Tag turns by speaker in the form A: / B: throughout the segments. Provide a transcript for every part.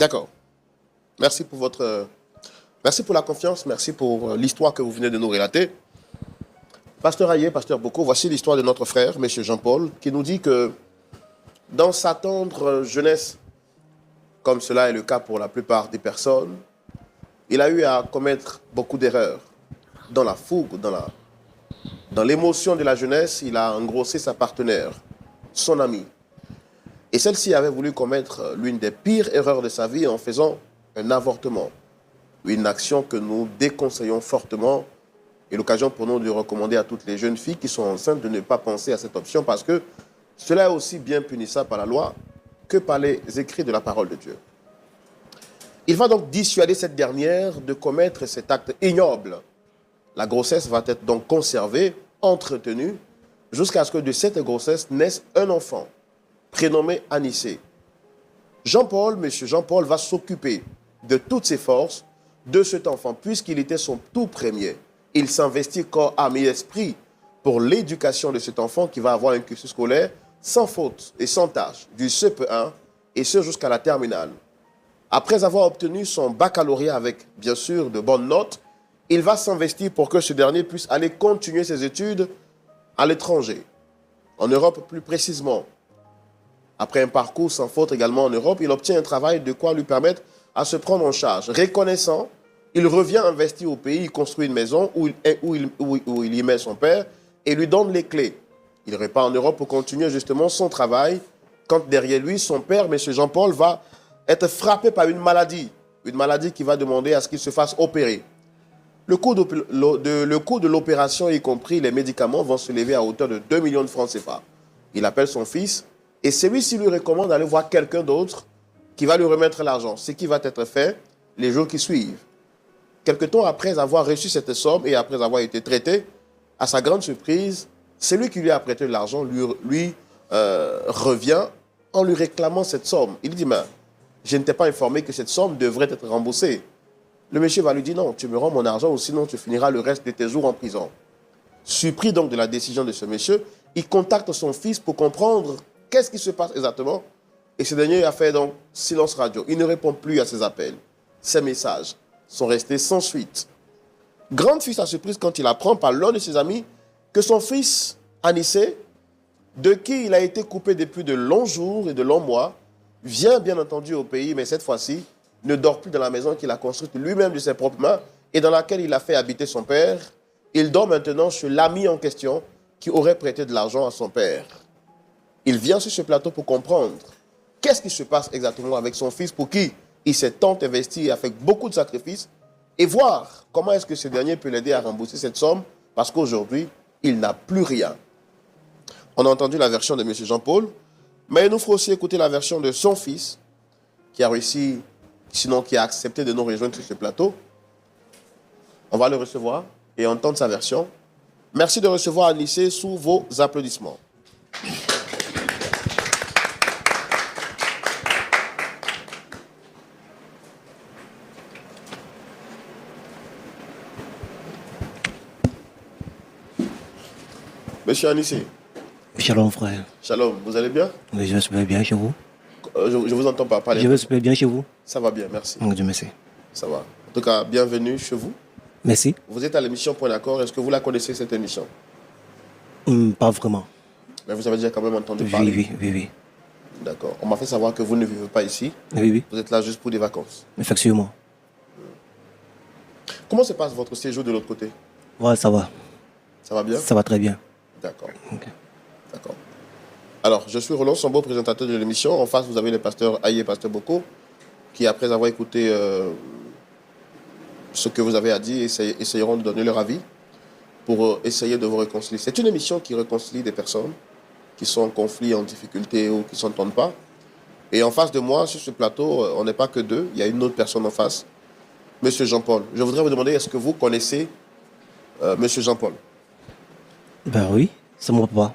A: D'accord. Merci pour merci pour la confiance, merci pour l'histoire que vous venez de nous relater. Pasteur Aye, Pasteur Boko, voici l'histoire de notre frère, M. Jean-Paul, qui nous dit que dans sa tendre jeunesse, comme cela est le cas pour la plupart des personnes, il a eu à commettre beaucoup d'erreurs. Dans la fougue, dans l'émotion de la jeunesse, il a engrossé sa partenaire, son ami. Et celle-ci avait voulu commettre l'une des pires erreurs de sa vie en faisant un avortement. Une action que nous déconseillons fortement et l'occasion pour nous de recommander à toutes les jeunes filles qui sont enceintes de ne pas penser à cette option parce que cela est aussi bien punissable par la loi que par les écrits de la parole de Dieu. Il va donc dissuader cette dernière de commettre cet acte ignoble. La grossesse va être donc conservée, entretenue, jusqu'à ce que de cette grossesse naisse un enfant, prénommé Anissé. Jean-Paul, monsieur Jean-Paul, va s'occuper de toutes ses forces de cet enfant, puisqu'il était son tout premier. Il s'investit corps, âme et esprit pour l'éducation de cet enfant qui va avoir un cursus scolaire sans faute et sans tâche, du CP1 et ce jusqu'à la terminale. Après avoir obtenu son baccalauréat avec, bien sûr, de bonnes notes, il va s'investir pour que ce dernier puisse aller continuer ses études à l'étranger, en Europe plus précisément. Après un parcours sans faute également en Europe, il obtient un travail de quoi lui permettre à se prendre en charge. Reconnaissant, il revient investir au pays, il construit une maison où il y met son père et lui donne les clés. Il repart en Europe pour continuer justement son travail, quand derrière lui, son père, M. Jean-Paul, va être frappé par une maladie qui va demander à ce qu'il se fasse opérer. Le coût de l'opération, y compris les médicaments, vont se lever à hauteur de 2 millions de francs CFA. Il appelle son fils et celui-ci lui recommande d'aller voir quelqu'un d'autre qui va lui remettre l'argent, ce qui va être fait les jours qui suivent. Quelque temps après avoir reçu cette somme et après avoir été traité, à sa grande surprise, celui qui lui a prêté l'argent lui revient en lui réclamant cette somme. Il dit, mais je ne t'ai pas informé que cette somme devrait être remboursée. Le monsieur va lui dire, non, tu me rends mon argent ou sinon tu finiras le reste de tes jours en prison. Surpris donc de la décision de ce monsieur, il contacte son fils pour comprendre qu'est-ce qui se passe exactement. Et ce dernier a fait donc silence radio. Il ne répond plus à ses appels. Ses messages sont restés sans suite. Grande fut sa surprise quand il apprend par l'un de ses amis que son fils, Anissé, de qui il a été coupé depuis de longs jours et de longs mois, vient bien entendu au pays, mais cette fois-ci, ne dort plus dans la maison qu'il a construite lui-même de ses propres mains et dans laquelle il a fait habiter son père. Il dort maintenant chez l'ami en question qui aurait prêté de l'argent à son père. Il vient sur ce plateau pour comprendre qu'est-ce qui se passe exactement avec son fils pour qui il s'est tant investi avec beaucoup de sacrifices et voir comment est-ce que ce dernier peut l'aider à rembourser cette somme parce qu'aujourd'hui, il n'a plus rien. On a entendu la version de M. Jean-Paul, mais il nous faut aussi écouter la version de son fils qui a réussi, sinon qui a accepté de nous rejoindre sur ce plateau. On va le recevoir et entendre sa version. Merci de recevoir Anissé sous vos applaudissements. Monsieur Anissé.
B: Shalom, frère.
A: Shalom, vous allez bien?
B: Oui, je vais super bien chez vous.
A: Je vous entends pas parler.
B: Je vais super bien chez vous.
A: Ça va bien, merci.
B: Dieu merci.
A: Ça va. En tout cas, bienvenue chez vous.
B: Merci.
A: Vous êtes à l'émission Point d'accord. Est-ce que vous la connaissez, cette émission?
B: Pas vraiment.
A: Mais vous avez déjà quand même entendu parler?
B: Oui.
A: D'accord. On m'a fait savoir que vous ne vivez pas ici.
B: Oui.
A: Vous êtes là juste pour des vacances.
B: Effectivement.
A: Comment se passe votre séjour de l'autre côté?
B: Ouais, ça va.
A: Ça va bien?
B: Ça va très bien.
A: D'accord.
B: Okay.
A: D'accord. Alors, je suis Roland Sambo, présentateur de l'émission. En face, vous avez les pasteurs Aye et pasteur Boko, qui, après avoir écouté ce que vous avez à dire, essayeront de donner leur avis pour essayer de vous réconcilier. C'est une émission qui réconcilie des personnes qui sont en conflit, en difficulté ou qui ne s'entendent pas. Et en face de moi, sur ce plateau, on n'est pas que deux. Il y a une autre personne en face, Monsieur Jean-Paul. Je voudrais vous demander, est-ce que vous connaissez Monsieur Jean-Paul?
B: Ben oui, c'est mon papa.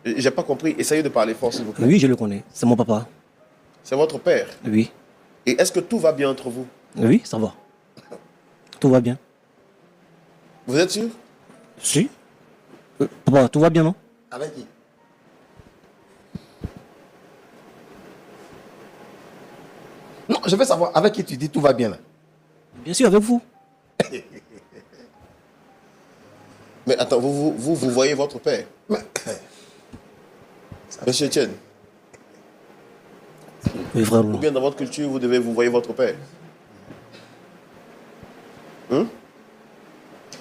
A: J'ai pas compris. Essayez de parler fort, s'il vous plaît.
B: Oui, je le connais. C'est mon papa.
A: C'est votre père?
B: Oui.
A: Et est-ce que tout va bien entre vous?
B: Oui, ça va. Tout va bien.
A: Vous êtes sûr?
B: Si. Papa, tout va bien, non?
A: Avec qui?
C: Non, je veux savoir, avec qui tu dis tout va bien là?
B: Bien sûr, avec vous.
A: Mais attends, vous voyez votre père? Monsieur Etienne,
B: Oui, frère.
A: ou bien dans votre culture, vous voyez votre père?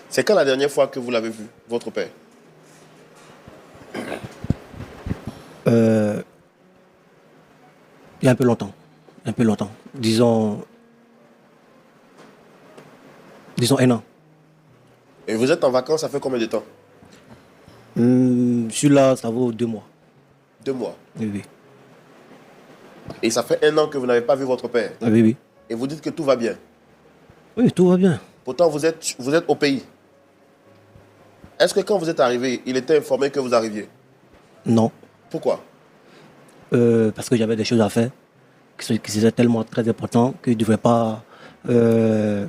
A: C'est quand la dernière fois que vous l'avez vu, votre père?
B: Il y a un peu longtemps. Un peu longtemps. Disons 1 an.
A: Et vous êtes en vacances, ça fait combien de temps?
B: Celui-là, ça vaut 2 mois.
A: 2 mois.
B: Oui, oui.
A: Et ça fait 1 an que vous n'avez pas vu votre père.
B: Ah, oui, oui.
A: Et vous dites que tout va bien.
B: Oui, tout va bien.
A: Pourtant, vous êtes au pays. Est-ce que quand vous êtes arrivé, il était informé que vous arriviez?
B: Non.
A: Pourquoi?
B: Parce que j'avais des choses à faire qui étaient tellement très importantes qu'il ne devrait pas me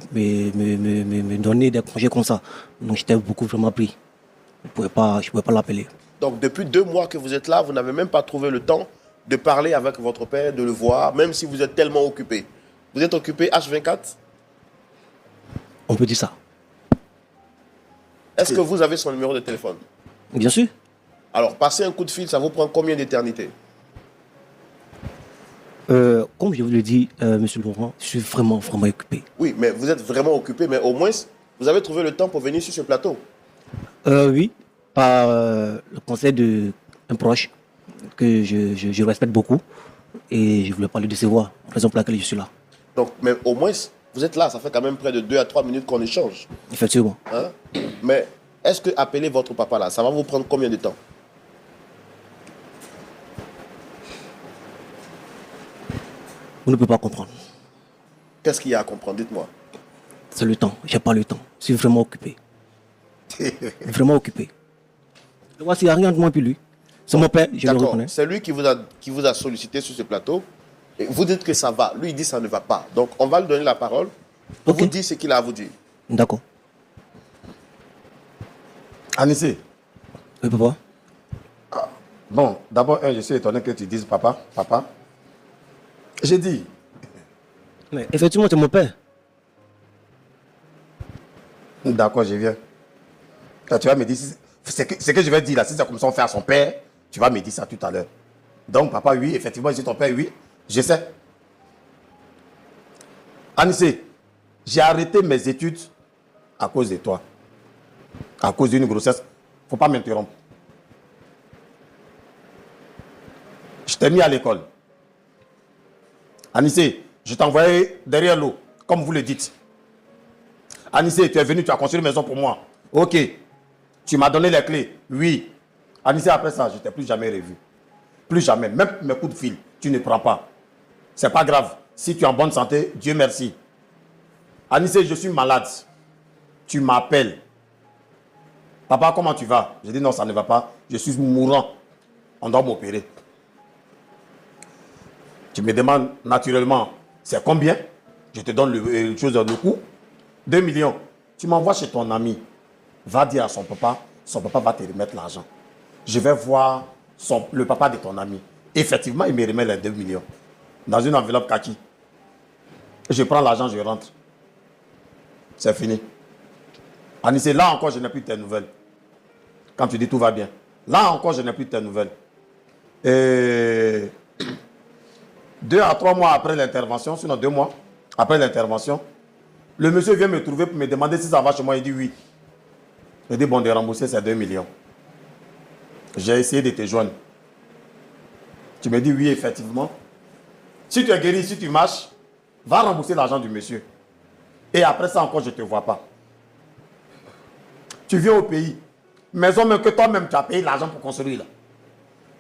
B: donner des congés comme ça. Donc j'étais beaucoup vraiment pris. Je ne pouvais pas l'appeler.
A: Donc, depuis 2 mois que vous êtes là, vous n'avez même pas trouvé le temps de parler avec votre père, de le voir, même si vous êtes tellement occupé. Vous êtes occupé H24?
B: On peut dire ça.
A: Est-ce que vous avez son numéro de téléphone?
B: Bien sûr.
A: Alors, passer un coup de fil, ça vous prend combien d'éternité?
B: Comme je vous l'ai dit, monsieur Laurent, je suis vraiment, vraiment occupé.
A: Oui, mais vous êtes vraiment occupé, mais au moins, vous avez trouvé le temps pour venir sur ce plateau.
B: Oui, par le conseil d'un proche que je respecte beaucoup et je ne voulais pas le décevoir, raison pour laquelle je suis là.
A: Donc, mais au moins, vous êtes là, ça fait quand même près de 2 à 3 minutes qu'on échange.
B: Effectivement.
A: Hein? Mais est-ce que appeler votre papa là, ça va vous prendre combien de temps?
B: Vous ne pouvez pas comprendre.
A: Qu'est-ce qu'il y a à comprendre? Dites-moi.
B: C'est le temps. Je n'ai pas le temps. Je suis vraiment occupé. Vraiment occupé. Le voici, il n'y a rien de moins que lui. C'est mon père, je le
A: D'accord.
B: reconnais.
A: C'est lui qui vous a sollicité sur ce plateau. Et vous dites que ça va. Lui, il dit que ça ne va pas. Donc, on va lui donner la parole pour
B: Ok.
A: vous dire ce qu'il a à vous dire.
B: D'accord.
C: Anissé,
B: Oui, papa.
C: bon, d'abord, je suis étonné que tu dises papa, papa. J'ai dit,
B: Mais effectivement, c'est mon père.
C: d'accord, je viens. Tu vas me dire, ce que je vais dire là, si c'est comme son frère, son père, tu vas me dire ça tout à l'heure. Donc, papa, oui, effectivement, je suis ton père, oui, je sais. Anissé, j'ai arrêté mes études à cause de toi. À cause d'une grossesse. Faut pas m'interrompre. Je t'ai mis à l'école. Anissé, je t'ai envoyé derrière l'eau, comme vous le dites. Anissé, tu es venu, tu as construit une maison pour moi. Ok. Tu m'as donné les clés. Oui. Anissé, après ça, je ne t'ai plus jamais revu. Plus jamais. Même mes coups de fil, tu ne prends pas. C'est pas grave. Si tu es en bonne santé, Dieu merci. Anissé, je suis malade. Tu m'appelles. Papa, comment tu vas? Je dis non, ça ne va pas. Je suis mourant. On doit m'opérer. Tu me demandes naturellement, c'est combien? Je te donne le coût. 2 millions. Tu m'envoies chez ton ami. Va dire à son papa va te remettre l'argent. Je vais voir le papa de ton ami. Effectivement, il me remet les 2 millions. Dans une enveloppe kaki. Je prends l'argent, je rentre. C'est fini. Anissé, là encore, je n'ai plus de tes nouvelles. Quand tu dis tout va bien. Là encore, je n'ai plus de tes nouvelles. Et 2 à 3 mois après l'intervention, sinon 2 mois après l'intervention, le monsieur vient me trouver pour me demander si ça va chez moi. Il dit oui. Je dis bon, de rembourser ces 2 millions. J'ai essayé de te joindre. Tu me dis oui, effectivement. Si tu es guéri, si tu marches, va rembourser l'argent du monsieur. Et après ça encore, je ne te vois pas. Tu viens au pays. Maison même que toi-même, tu as payé l'argent pour construire là.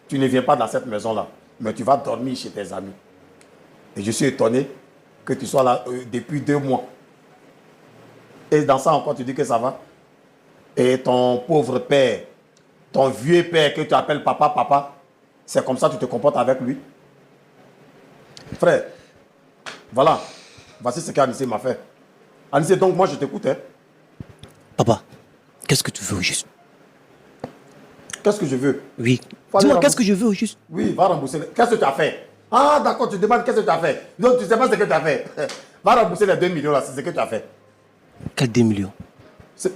C: Tu ne viens pas dans cette maison-là. Mais tu vas dormir chez tes amis. Et je suis étonné que tu sois là depuis 2 mois. Et dans ça encore, tu dis que ça va. Et ton pauvre père, ton vieux père que tu appelles papa, papa, c'est comme ça que tu te comportes avec lui. Frère, voilà. Voici ce qu'Anissé m'a fait. Anissé, donc moi je t'écoute. Hein.
B: Papa, qu'est-ce que tu veux au juste?
C: Qu'est-ce que je veux?
B: Oui.
C: Faut aller
B: Dis-moi,
C: rembourser.
B: qu'est-ce que je veux au juste?
C: Oui, va rembourser. Qu'est-ce que tu as fait? Ah, d'accord, tu demandes qu'est-ce que tu as fait. Donc, tu ne sais pas ce que tu as fait. Va rembourser les 2 millions là, c'est ce que tu as fait.
B: Quel 2 millions?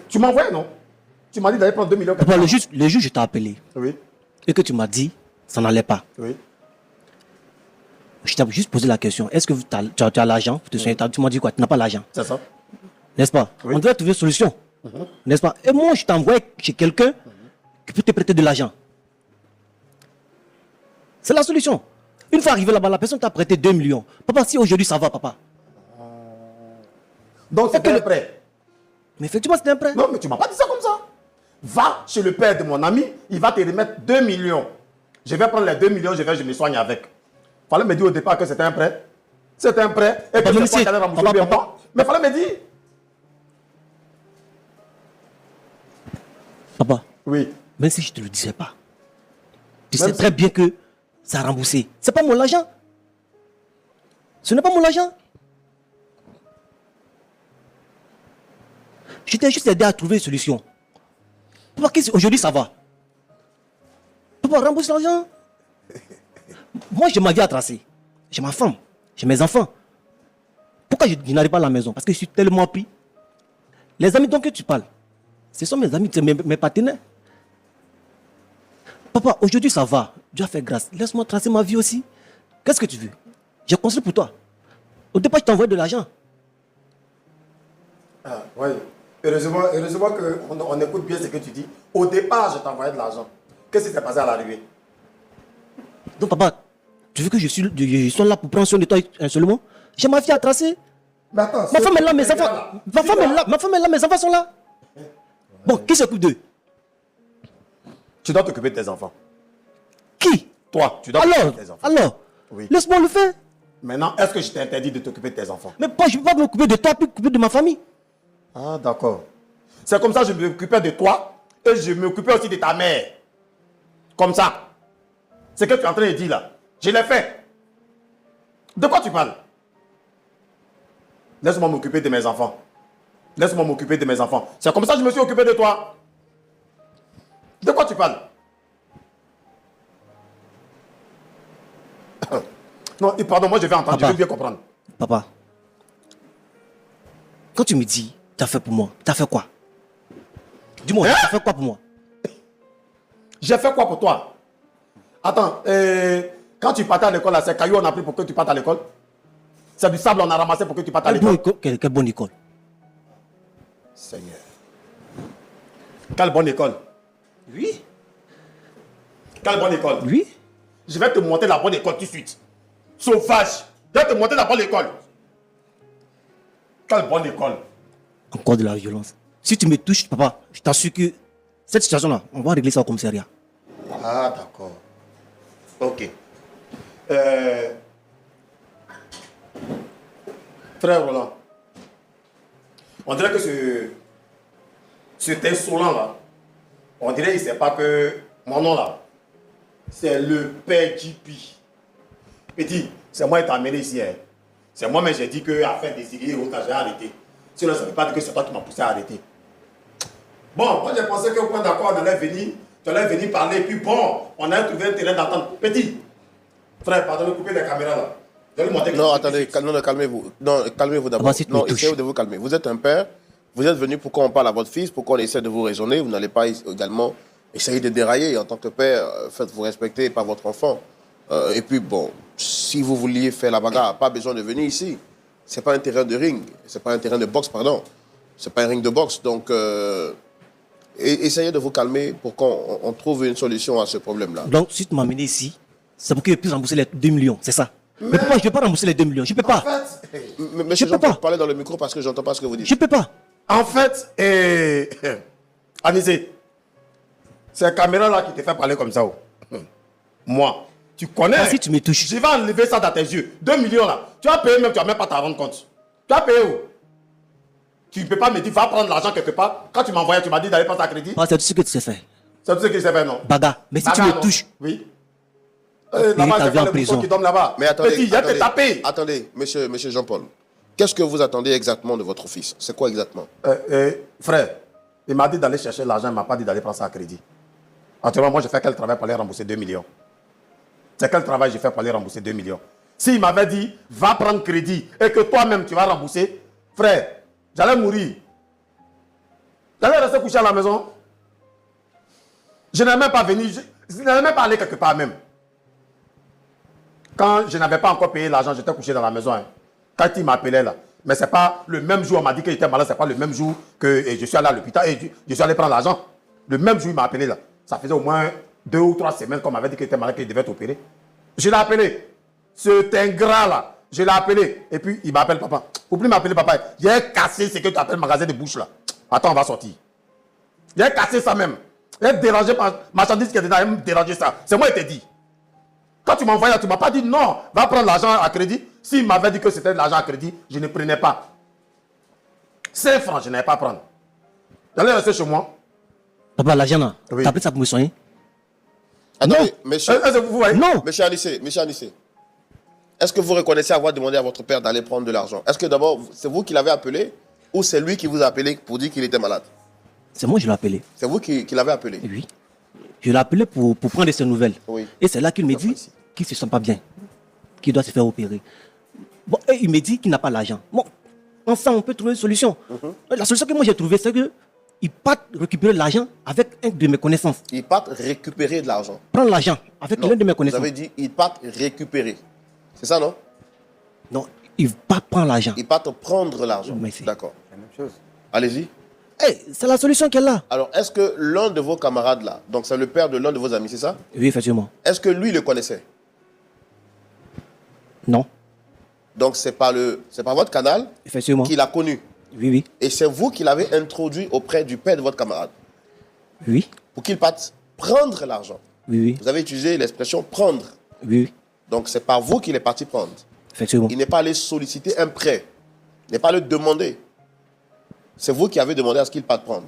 C: Tu m'as envoyé, non? Tu m'as dit d'aller prendre 2 millions.
B: Papa, le juge, je t'ai appelé.
C: Oui.
B: Et que tu m'as dit, ça n'allait pas.
C: Oui.
B: Je t'ai juste posé la question. Est-ce que tu as l'argent pour te soigner? Tu m'as dit quoi? Tu n'as pas l'argent.
C: C'est ça.
B: N'est-ce pas?
C: Oui.
B: On devrait trouver une solution. N'est-ce pas? Et moi, je t'envoie chez quelqu'un qui peut te prêter de l'argent. C'est la solution. Une fois arrivé là-bas, la personne t'a prêté 2 millions. Papa, si aujourd'hui ça va, papa.
C: Donc, c'est un prêt.
B: Mais effectivement, c'était un prêt.
C: Non, mais tu ne m'as pas dit ça comme ça. Va chez le père de mon ami, il va te remettre 2 millions. Je vais prendre les 2 millions, je me soigne avec. Fallait me dire au départ que c'était un prêt. C'était un prêt. Et que c'est toi qui allais rembourser bien moi. Mais fallait me dire.
B: Papa,
C: Oui.
B: même si je ne te le disais pas, tu sais très bien que ça a remboursé. Ce n'est pas mon argent. Ce n'est pas mon argent. Je t'ai juste aidé à trouver une solution. Papa, aujourd'hui ça va. Papa, rembourse l'argent. Moi, j'ai ma vie à tracer. J'ai ma femme. J'ai mes enfants. Pourquoi je n'arrive pas à la maison? Parce que je suis tellement pris. Les amis dont que tu parles, ce sont mes amis, mes partenaires. Papa, aujourd'hui ça va. Dieu a fait grâce. Laisse-moi tracer ma vie aussi. Qu'est-ce que tu veux? J'ai construit pour toi. Au départ, je t'envoie de l'argent.
C: Ah, oui. Heureusement qu'on écoute bien ce que tu dis. Au départ, je t'envoyais de l'argent. Qu'est-ce qui s'est passé à l'arrivée?
B: Donc, papa, tu veux que je sois là pour prendre soin de toi seulement? J'ai ma vie à tracer.
C: Mais attends,
B: Ma femme est là, mes enfants. Ma femme est là, mes enfants sont là. Bon, qui s'occupe d'eux?
C: Tu dois t'occuper de tes enfants.
B: Qui?
C: Toi, tu dois t'occuper de tes enfants.
B: Alors,
C: Oui.
B: laisse-moi le faire.
C: Maintenant, est-ce que je t'ai interdit de t'occuper de tes enfants?
B: Mais pas, je ne peux pas m'occuper de toi, puis m'occuper de ma famille.
C: Ah, d'accord. C'est comme ça que je m'occupais de toi et je m'occupais aussi de ta mère. Comme ça. C'est ce que tu es en train de dire là. Je l'ai fait. De quoi tu parles? Laisse-moi m'occuper de mes enfants. Laisse-moi m'occuper de mes enfants. C'est comme ça que je me suis occupé de toi. De quoi tu parles? Non, pardon, moi je vais entendre,
B: Papa.
C: je veux bien comprendre.
B: Papa, quand tu me dis, tu as fait pour moi, tu as fait quoi? Dis-moi, tu as fait quoi pour moi?
C: J'ai fait quoi pour toi? Attends, quand tu partais à l'école, là, c'est caillou on a pris pour que tu partes à l'école? C'est du sable on a ramassé pour que tu partes à l'école?
B: Quelle bonne école.
C: Seigneur. Quelle bonne école?
B: Oui.
C: Quelle bonne école?
B: Oui.
C: Je vais te montrer la bonne école tout de suite. Sauvage. Je vais te montrer la bonne école. Quelle bonne école?
B: Encore de la violence. Si tu me touches, papa, je t'assure que cette situation-là, on va régler ça au commissariat.
C: Ah, d'accord. Ok. Frère Roland, on dirait que cet insolent là, on dirait qu'il ne sait pas que mon nom là, c'est le père JP. Petit, c'est moi qui t'ai amené ici. Hein. C'est moi-même j'ai dit que afin d'essayer, j'ai arrêté. Sinon, ça ne veut pas dire que c'est toi qui m'as poussé à arrêter. Bon, moi j'ai pensé qu'au point d'accord, on allait venir, tu allais venir parler, puis bon, on allait trouver un terrain d'entente. Petit, frère, pardon, coupez les caméras là.
A: Non, attendez, calmez-vous. Non, calmez-vous d'abord. Non, essayez de vous calmer. Vous êtes un père, vous êtes venu pour qu'on parle à votre fils, pour qu'on essaie de vous raisonner. Vous n'allez pas également essayer de dérailler. En tant que père, faites-vous respecter par votre enfant. Et puis, bon, si vous vouliez faire la bagarre, pas besoin de venir ici. Ce n'est pas un terrain de ring, ce n'est pas un terrain de boxe, pardon. Ce n'est pas un ring de boxe. Donc, essayez de vous calmer pour qu'on trouve une solution à ce problème-là.
B: Donc, si tu m'as amené ici, c'est pour que je puisse rembourser les 2 millions, c'est ça? Mais pourquoi je ne peux pas rembourser les 2 millions? Je ne peux pas.
C: En fait,
A: Monsieur, je peux pas parler dans le micro parce que je n'entends pas ce que vous dites.
B: Je ne peux pas.
C: En fait, Anisé, c'est la caméra là qui te fait parler comme ça. Oh. Moi, tu connais.
B: Si tu me touches.
C: Je vais enlever ça dans tes yeux. 2 millions là. Tu vas payer même, tu vas même pas t'en rendre compte. Tu vas payer où? Tu ne peux pas me dire, va prendre l'argent quelque part. Quand tu m'envoyais, tu m'as dit d'aller prendre ta crédit.
B: C'est tout ce que tu sais faire.
C: C'est tout ce que je sais faire, non?
B: Baga. Mais si
C: Baga,
B: tu me
C: non.
B: touches.
C: Oui.
B: Là-bas,
C: c'est pas les qui dorment là-bas.
A: Mais attendez,
C: Petit, il a te tapé.
A: attendez, monsieur Jean-Paul. Qu'est-ce que vous attendez exactement de votre fils? C'est quoi exactement?
C: Frère, il m'a dit d'aller chercher l'argent, il ne m'a pas dit d'aller prendre ça à crédit. Actuellement, moi, je fais quel travail pour aller rembourser 2 millions? C'est quel travail j'ai fait pour aller rembourser 2 millions? S'il m'avait dit, va prendre crédit et que toi-même tu vas rembourser, frère, j'allais mourir. J'allais rester couché à la maison. Je n'allais même pas venir, je n'allais même pas aller quelque part même. Quand je n'avais pas encore payé l'argent, j'étais couché dans la maison. Hein. Quand il m'appelait là, mais ce n'est pas le même jour, on m'a dit qu'il était malade, ce n'est pas le même jour que je suis allé à l'hôpital et je suis allé prendre l'argent. Le même jour, il m'a appelé là. Ça faisait au moins 2 ou 3 semaines qu'on m'avait dit qu'il était malade, qu'il devait être opéré. Je l'ai appelé. Cet ingrat là, je l'ai appelé. Et puis, il m'appelle papa. Il ne faut plus m'appeler papa. J'ai cassé ce que tu appelles magasin de bouche là. Attends, on va sortir. J'ai cassé ça même. J'ai dérangé ma marchandise qui est dedans, j'ai dérangé ça. C'est moi qui t'ai dit. Quand tu m'as envoyé là, tu ne m'as pas dit non, va prendre l'argent à crédit. S'il m'avait dit que c'était de l'argent à crédit, je ne prenais pas. 5 francs, je n'allais pas prendre. J'allais rester chez moi.
B: Papa, l'argent là,
C: Oui.
B: t'as pris ça pour me soigner?
A: Attendez, monsieur,
C: Vous voyez?
B: Non.
A: monsieur Anissé, est-ce que vous reconnaissez avoir demandé à votre père d'aller prendre de l'argent? Est-ce que d'abord, c'est vous qui l'avez appelé ou c'est lui qui vous a appelé pour dire qu'il était malade?
B: C'est moi, je l'ai appelé.
A: C'est vous qui l'avez appelé?
B: Oui. Je l'ai appelé pour prendre ses nouvelles.
A: Oui.
B: Et c'est là qu'il me dit qu'il ne se sent pas bien, qu'il doit se faire opérer. Bon, et il me dit qu'il n'a pas l'argent. Bon, ensemble, on peut trouver une solution. La solution que moi j'ai trouvée, c'est qu'il part récupérer l'argent avec un de mes connaissances.
A: Ils partent récupérer de l'argent.
B: Prendre l'argent avec
A: Non,
B: l'un de mes
A: vous
B: connaissances.
A: avez dit ils partent récupérer. C'est ça, non?
B: Non, il ne va pas prendre l'argent.
A: Ils partent prendre l'argent.
B: Merci.
A: D'accord.
C: La même chose.
A: Allez-y.
B: C'est la solution qu'elle a.
A: Alors, est-ce que l'un de vos camarades là, donc c'est le père de l'un de vos amis, c'est ça?
B: Oui, effectivement.
A: Est-ce que lui le connaissait?
B: Non,
A: Donc, c'est par votre canal
B: effectivement.
A: qu'il a connu.
B: Oui, oui.
A: Et c'est vous qui l'avez introduit auprès du père de votre camarade
B: Oui,
A: pour qu'il parte prendre l'argent.
B: oui, oui.
A: Vous avez utilisé l'expression prendre.
B: Oui, oui.
A: Donc, c'est par vous qu'il est parti prendre.
B: Effectivement.
A: Il n'est pas allé solliciter un prêt. Il n'est pas allé demander. C'est vous qui avez demandé à ce qu'il parte prendre.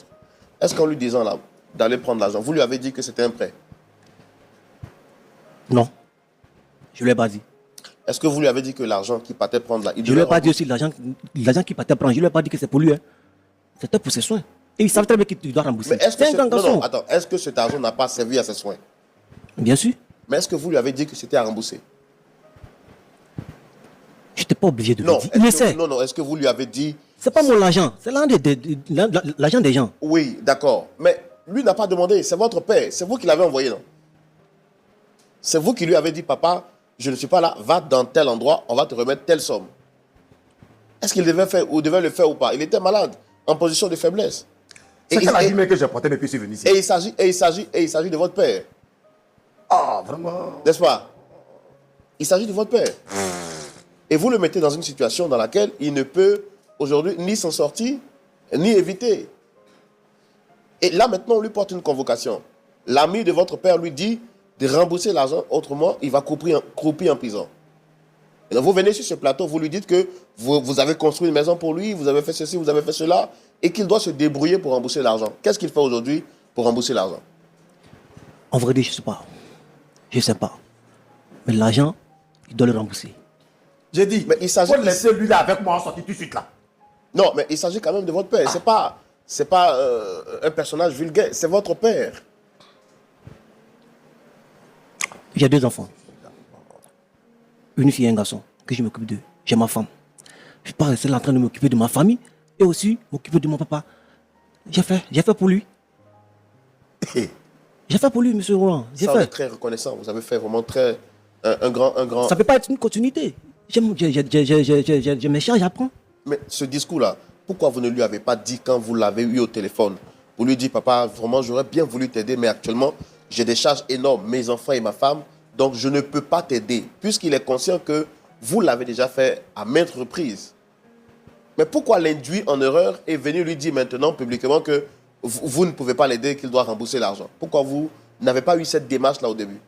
A: Est-ce qu'en lui disant là, d'aller prendre l'argent, vous lui avez dit que c'était un prêt?
B: Non. Je ne lui ai pas dit.
A: Est-ce que vous lui avez dit que l'argent qu'il partait prendre là, il
B: Je ne lui ai
A: devait
B: pas dit aussi l'argent qu'il partait prendre. Je ne lui ai pas dit que c'est pour lui. Hein. C'était pour ses soins. Et il savait très bien qu'il doit rembourser.
A: Mais est-ce que
B: C'est un grand
A: non,
B: garçon.
A: non, attends, est-ce que cet argent n'a pas servi à ses soins?
B: Bien sûr.
A: Mais est-ce que vous lui avez dit que c'était à rembourser?
B: Je n'étais pas obligé de
A: Non.
B: le dire. Il le sait.
A: Non, non. Est-ce que vous lui avez dit?
B: C'est pas mon argent. C'est l'argent des gens.
A: Oui, d'accord. Mais lui n'a pas demandé. C'est votre père. C'est vous qui l'avez envoyé, non? C'est vous qui lui avez dit, papa, je ne suis pas là, va dans tel endroit, on va te remettre telle somme. Est-ce qu'il devait faire ou devait le faire ou pas? Il était malade, en position de faiblesse.
C: C'est qu'elle a dit mais que j'ai porté mes pieds sur venir ici.
A: Et il s'agit de votre père.
C: Ah, vraiment.
A: N'est-ce pas? Il s'agit de votre père. Et vous le mettez dans une situation dans laquelle il ne peut aujourd'hui ni s'en sortir, ni éviter. Et là maintenant, on lui porte une convocation. L'ami de votre père lui dit de rembourser l'argent, autrement, il va croupir en prison. Et donc vous venez sur ce plateau, vous lui dites que vous avez construit une maison pour lui, vous avez fait ceci, vous avez fait cela, et qu'il doit se débrouiller pour rembourser l'argent. Qu'est-ce qu'il fait aujourd'hui pour rembourser l'argent?
B: En vrai dire, je ne sais pas. Je ne sais pas. Mais l'argent, il doit le rembourser.
C: J'ai dit,
A: Mais il s'agit-
C: faut laisser lui là avec moi en sortie tout de suite là.
A: Non, mais il s'agit quand même de votre père. C'est pas un personnage vulgaire, c'est votre père.
B: J'ai 2 enfants. Une fille et un garçon que je m'occupe d'eux. J'ai ma femme. Je ne suis pas resté là en train de m'occuper de ma famille et aussi m'occuper de mon papa. J'ai fait pour lui. J'ai fait pour lui, monsieur Roland. J'ai
A: Ça, on est
B: fait.
A: très reconnaissant. Vous avez fait vraiment un grand...
B: Ça ne peut pas être une continuité. J'ai mes charges à prendre.
A: Mais ce discours-là, pourquoi vous ne lui avez pas dit quand vous l'avez eu au téléphone? Vous lui dites, papa, vraiment, j'aurais bien voulu t'aider, mais actuellement, j'ai des charges énormes, mes enfants et ma femme, donc je ne peux pas t'aider, puisqu'il est conscient que vous l'avez déjà fait à maintes reprises. Mais pourquoi l'induire en erreur et venir lui dire maintenant publiquement que vous ne pouvez pas l'aider, qu'il doit rembourser l'argent? Pourquoi vous n'avez pas eu cette démarche-là au début?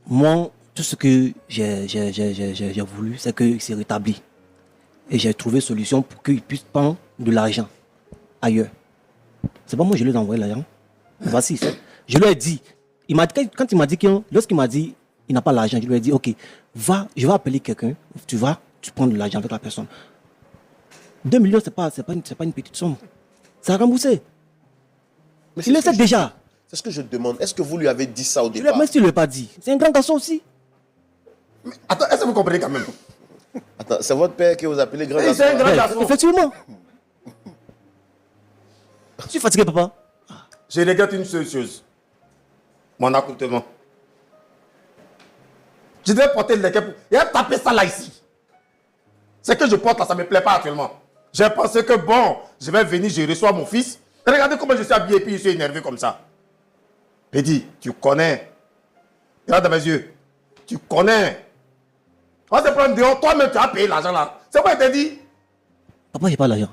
B: Moi, tout ce que j'ai voulu, c'est qu'il s'est rétabli. Et j'ai trouvé solution pour qu'il puisse prendre de l'argent ailleurs. C'est pas moi, je lui ai envoyé l'argent. Voici, je lui ai dit. Quand il m'a dit lorsqu'il m'a dit il n'a pas l'argent, je lui ai dit, ok, je vais appeler quelqu'un, tu prends de l'argent avec la personne. 2 millions, c'est pas une petite somme. Ça a remboursé.
A: Mais
B: Il le sait déjà.
A: C'est ce que je demande. Est-ce que vous lui avez dit ça au
B: Je
A: départ?
B: même si tu ne l'as pas dit. C'est un grand garçon aussi.
C: Attends, est-ce que vous comprenez quand même?
A: Attends, c'est votre père qui vous appelez grand
C: Oui,
A: garçon.
C: c'est un grand
B: Ouais,
C: garçon.
B: effectivement. Je suis fatigué, papa.
C: Je regrette une seule chose. Mon accoutrement. Je devais porter le leket pour... Il a tapé ça là, ici. Ce que je porte là, ça ne me plaît pas actuellement. J'ai pensé que bon, je vais venir, je reçois mon fils. Et regardez comment je suis habillé et puis je suis énervé comme ça. Pédi, tu connais. Regarde dans mes yeux. Tu connais. On va se prendre dehors, toi-même tu as payé l'argent là. C'est quoi il t'a dit?
B: Papa, j'ai pas l'argent.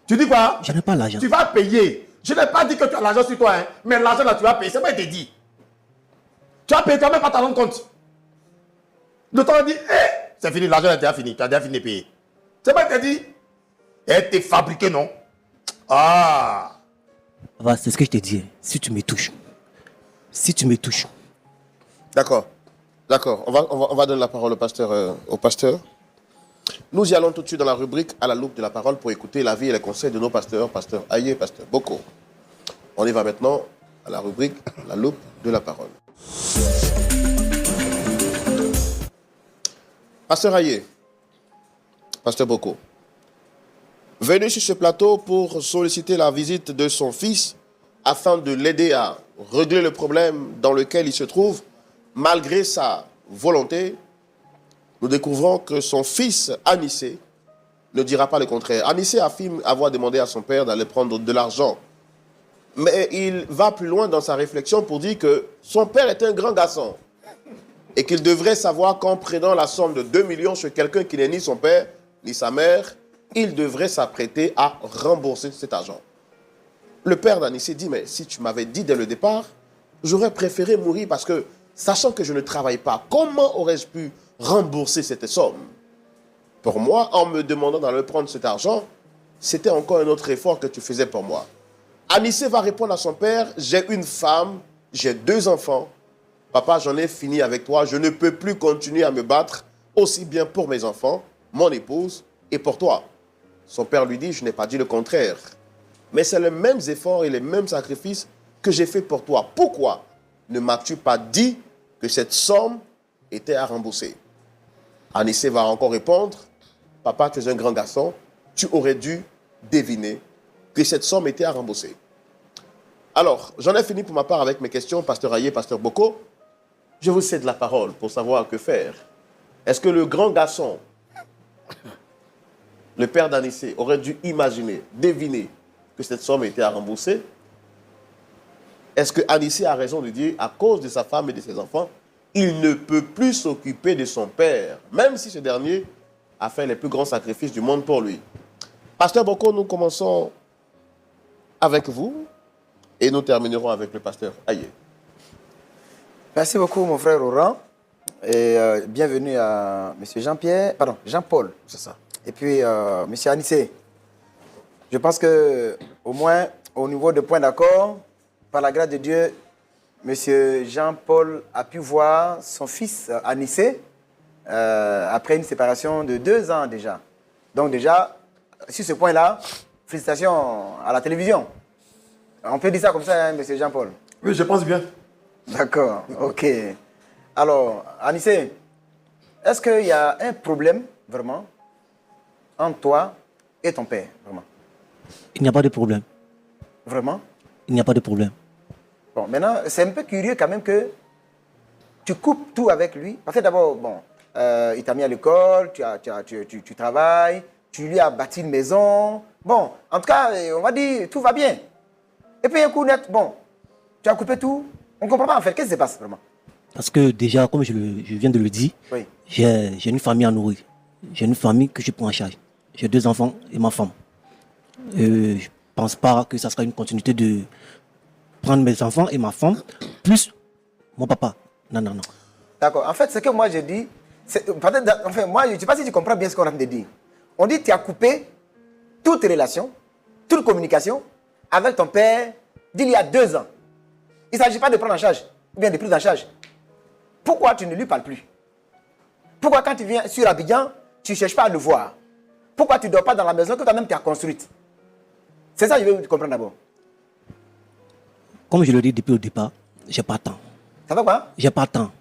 C: Tu dis quoi?
B: Je n'ai pas l'argent.
C: Tu vas payer. Je n'ai pas dit que tu as l'argent sur toi, hein, mais l'argent là tu vas payer. C'est quoi il t'a dit? Tu as payé, tu n'as même pas t'en rendre compte. D'autant on dit, c'est fini, l'argent est déjà fini, tu as déjà fini de payer. C'est quoi il t'a dit? Elle t'est fabriqué, non? Ah!
B: Papa, c'est ce que je te dis. Si tu me touches. Si tu me touches.
A: D'accord. D'accord. On va donner la parole au pasteur. Nous y allons tout de suite dans la rubrique à la loupe de la parole pour écouter l'avis et les conseils de nos pasteurs, pasteur Aye, pasteur Boko. On y va maintenant à la rubrique la loupe de la parole. Pasteur Aye, pasteur Boko, venu sur ce plateau pour solliciter la visite de son fils afin de l'aider à régler le problème dans lequel il se trouve, malgré sa volonté, nous découvrons que son fils, Anissé, ne dira pas le contraire. Anissé affirme avoir demandé à son père d'aller prendre de l'argent. Mais il va plus loin dans sa réflexion pour dire que son père est un grand garçon et qu'il devrait savoir qu'en prenant la somme de 2 millions chez quelqu'un qui n'est ni son père, ni sa mère, il devrait s'apprêter à rembourser cet argent. Le père d'Anissé dit, mais si tu m'avais dit dès le départ, j'aurais préféré mourir parce que, sachant que je ne travaille pas, comment aurais-je pu rembourser cette somme? Pour moi, en me demandant d'aller prendre cet argent, c'était encore un autre effort que tu faisais pour moi. Anissé va répondre à son père, j'ai une femme, j'ai 2 enfants. Papa, j'en ai fini avec toi, je ne peux plus continuer à me battre, aussi bien pour mes enfants, mon épouse et pour toi. Son père lui dit, je n'ai pas dit le contraire. Mais c'est les mêmes efforts et les mêmes sacrifices que j'ai fait pour toi. Pourquoi ne m'as-tu pas dit que cette somme était à rembourser? Anissé va encore répondre, papa, tu es un grand garçon, tu aurais dû deviner que cette somme était à rembourser. Alors, j'en ai fini pour ma part avec mes questions, pasteur Aye, pasteur Boko. Je vous cède la parole pour savoir que faire. Est-ce que le grand garçon, le père d'Anissé, aurait dû imaginer, deviner que cette somme était à rembourser? Est-ce que Anissé a raison de dire, à cause de sa femme et de ses enfants, il ne peut plus s'occuper de son père, même si ce dernier a fait les plus grands sacrifices du monde pour lui? Pasteur Boko, nous commençons avec vous et nous terminerons avec le pasteur Aye.
D: Merci beaucoup, mon frère Laurent. Et bienvenue à M. Jean-Paul.
C: C'est ça.
D: Et puis, M. Anissé. Je pense que, au moins, au niveau de point d'accord, par la grâce de Dieu, M. Jean-Paul a pu voir son fils Anissé après une séparation de 2 ans déjà. Donc déjà, sur ce point-là, félicitations à la télévision. On peut dire ça comme ça, hein, M. Jean-Paul?
C: Oui, je pense bien.
D: D'accord, ok. Alors, Anissé, est-ce qu'il y a un problème, vraiment, entre toi et ton père, vraiment?
B: Il n'y a pas de problème.
D: Vraiment?
B: Il n'y a pas de problème.
D: Bon, maintenant, c'est un peu curieux quand même que tu coupes tout avec lui. Parce que d'abord, bon, il t'a mis à l'école, tu travailles, tu lui as bâti une maison. Bon, en tout cas, on va dire, tout va bien. Et puis un coup net, bon, tu as coupé tout. On ne comprend pas en fait. Qu'est-ce qui se passe vraiment?
B: Parce que déjà, comme je viens de le dire,
D: Oui.
B: j'ai une famille à nourrir. J'ai une famille que je prends en charge. J'ai 2 enfants et ma femme. Je ne pense pas que ça sera une continuité de prendre mes enfants et ma femme, plus mon papa. Non, non, non.
D: D'accord. En fait, ce que moi j'ai dit, enfin, moi, je ne sais pas si tu comprends bien ce qu'on a de dire. On dit que tu as coupé toute relation, toute communication avec ton père d'il y a 2 ans. Il ne s'agit pas de prendre en charge, ou bien de prise en charge. Pourquoi tu ne lui parles plus? Pourquoi quand tu viens sur Abidjan, tu ne cherches pas à le voir? Pourquoi tu ne dors pas dans la maison que toi-même tu as construite? C'est ça que je veux comprendre d'abord.
B: Comme je le dis depuis le départ, j'ai pas de temps.
D: Ça va quoi?
B: J'ai pas de temps.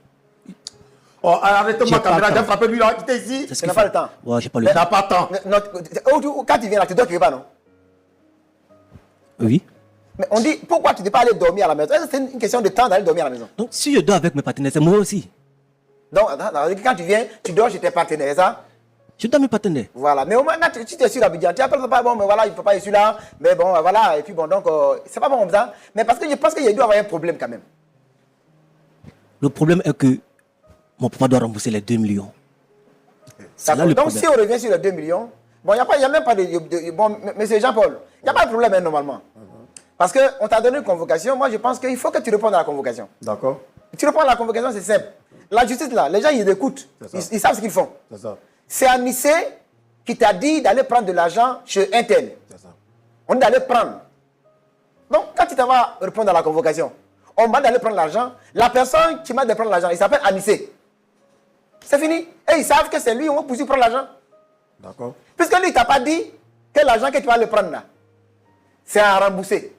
C: Oh, arrête-moi,
B: J'ai pas
C: caméra,
B: le
C: j'ai
B: temps.
C: frappé lui là, quittez ici.
B: C'est ce
D: Tu
B: qu'il
D: n'as pas
B: fait.
D: le temps.
B: Ouais, j'ai pas le
C: Il
B: temps.
C: n'a pas de temps.
D: Non, quand tu viens là, tu dors quelque part, non?
B: Oui.
D: Mais on dit, pourquoi tu ne peux pas aller dormir à la maison? Est-ce que c'est une question de temps d'aller dormir à la maison?
B: Donc, si je dors avec mes partenaires, c'est moi aussi.
D: Donc, quand tu viens, tu dors chez tes partenaires, c'est ça?
B: Je dors avec mes partenaires.
D: Voilà. Mais au moins, quand tu es sur Abidjan, tu appelles papa, bon, mais voilà, il ne peut pas être celui-là. Mais bon, voilà. Et puis bon, donc, c'est pas bon comme ça. Mais parce que je pense qu'il y a dû avoir un problème quand même.
B: Le problème est que mon papa doit rembourser les 2 millions. C'est là
D: D'accord.
B: le
D: Donc,
B: problème.
D: si on revient sur les 2 millions, bon, il n'y a même pas de. Bon, monsieur Jean-Paul, il n'y a pas de problème, hein, normalement. Parce qu'on t'a donné une convocation. Moi, je pense qu'il faut que tu répondes à la convocation.
C: D'accord.
D: Tu réponds à la convocation, c'est simple. La justice, là, les gens, ils écoutent. Ils savent ce qu'ils font.
C: C'est ça.
D: C'est Anissé qui t'a dit d'aller prendre de l'argent chez Intel.
C: C'est ça.
D: On dit d'aller prendre. Donc, quand tu t'en vas répondre à la convocation, on m'a d'aller prendre l'argent. La personne qui m'a de prendre l'argent, il s'appelle Anissé. C'est fini. Et ils savent que c'est lui, on va pousser prendre l'argent.
C: D'accord.
D: Puisque lui, il t'a pas dit que l'argent que tu vas le prendre là, c'est à rembourser.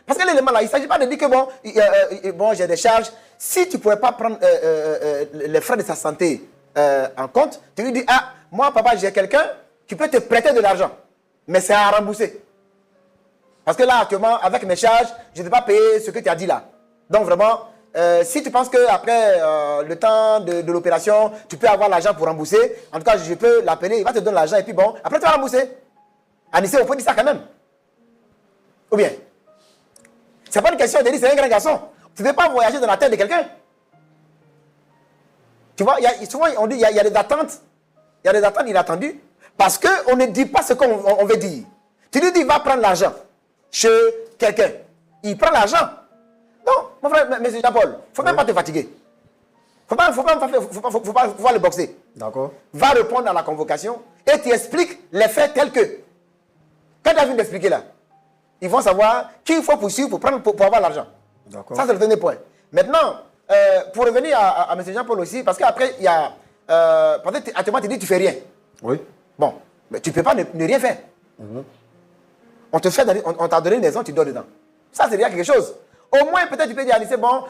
D: Parce que l'élément là, il ne s'agit pas de dire que bon, bon j'ai des charges. Si tu ne pouvais pas prendre les frais de sa santé en compte, tu lui dis, ah, moi, papa, j'ai quelqu'un qui peut te prêter de l'argent. Mais c'est à rembourser. Parce que là, actuellement, avec mes charges, je ne vais pas payer ce que tu as dit là. Donc vraiment, si tu penses qu'après le temps de l'opération, tu peux avoir l'argent pour rembourser, en tout cas, je peux l'appeler, il va te donner l'argent et puis bon, après tu vas rembourser. Anissé, on peut dire ça quand même. Ou bien, c'est pas une question de dire c'est un grand garçon. Tu ne peux pas voyager dans la tête de quelqu'un. Tu vois, souvent on dit il y a des attentes. Il y a des attentes inattendues. Parce qu'on ne dit pas ce qu'on veut dire. Tu lui dis, va prendre l'argent chez quelqu'un. Il prend l'argent. Non, mon frère, monsieur Jean-Paul, il ne faut même pas te fatiguer. Il ne faut pas le boxer.
C: D'accord.
D: Va répondre à la convocation et tu expliques les faits tels que. Quand tu as vu d'expliquer là, ils vont savoir qui il faut poursuivre pour avoir l'argent.
C: D'accord.
D: Ça, c'est le dernier point. Maintenant, pour revenir à M. Jean-Paul aussi, parce qu'après, il y a. Peut-être, actuellement, tu dis que tu ne fais rien.
C: Oui.
D: Bon, mais tu ne peux pas ne rien faire. On t'a donné une maison, tu dors dedans. Ça, c'est déjà quelque chose. Au moins, peut-être tu peux dire, Anissé, bon,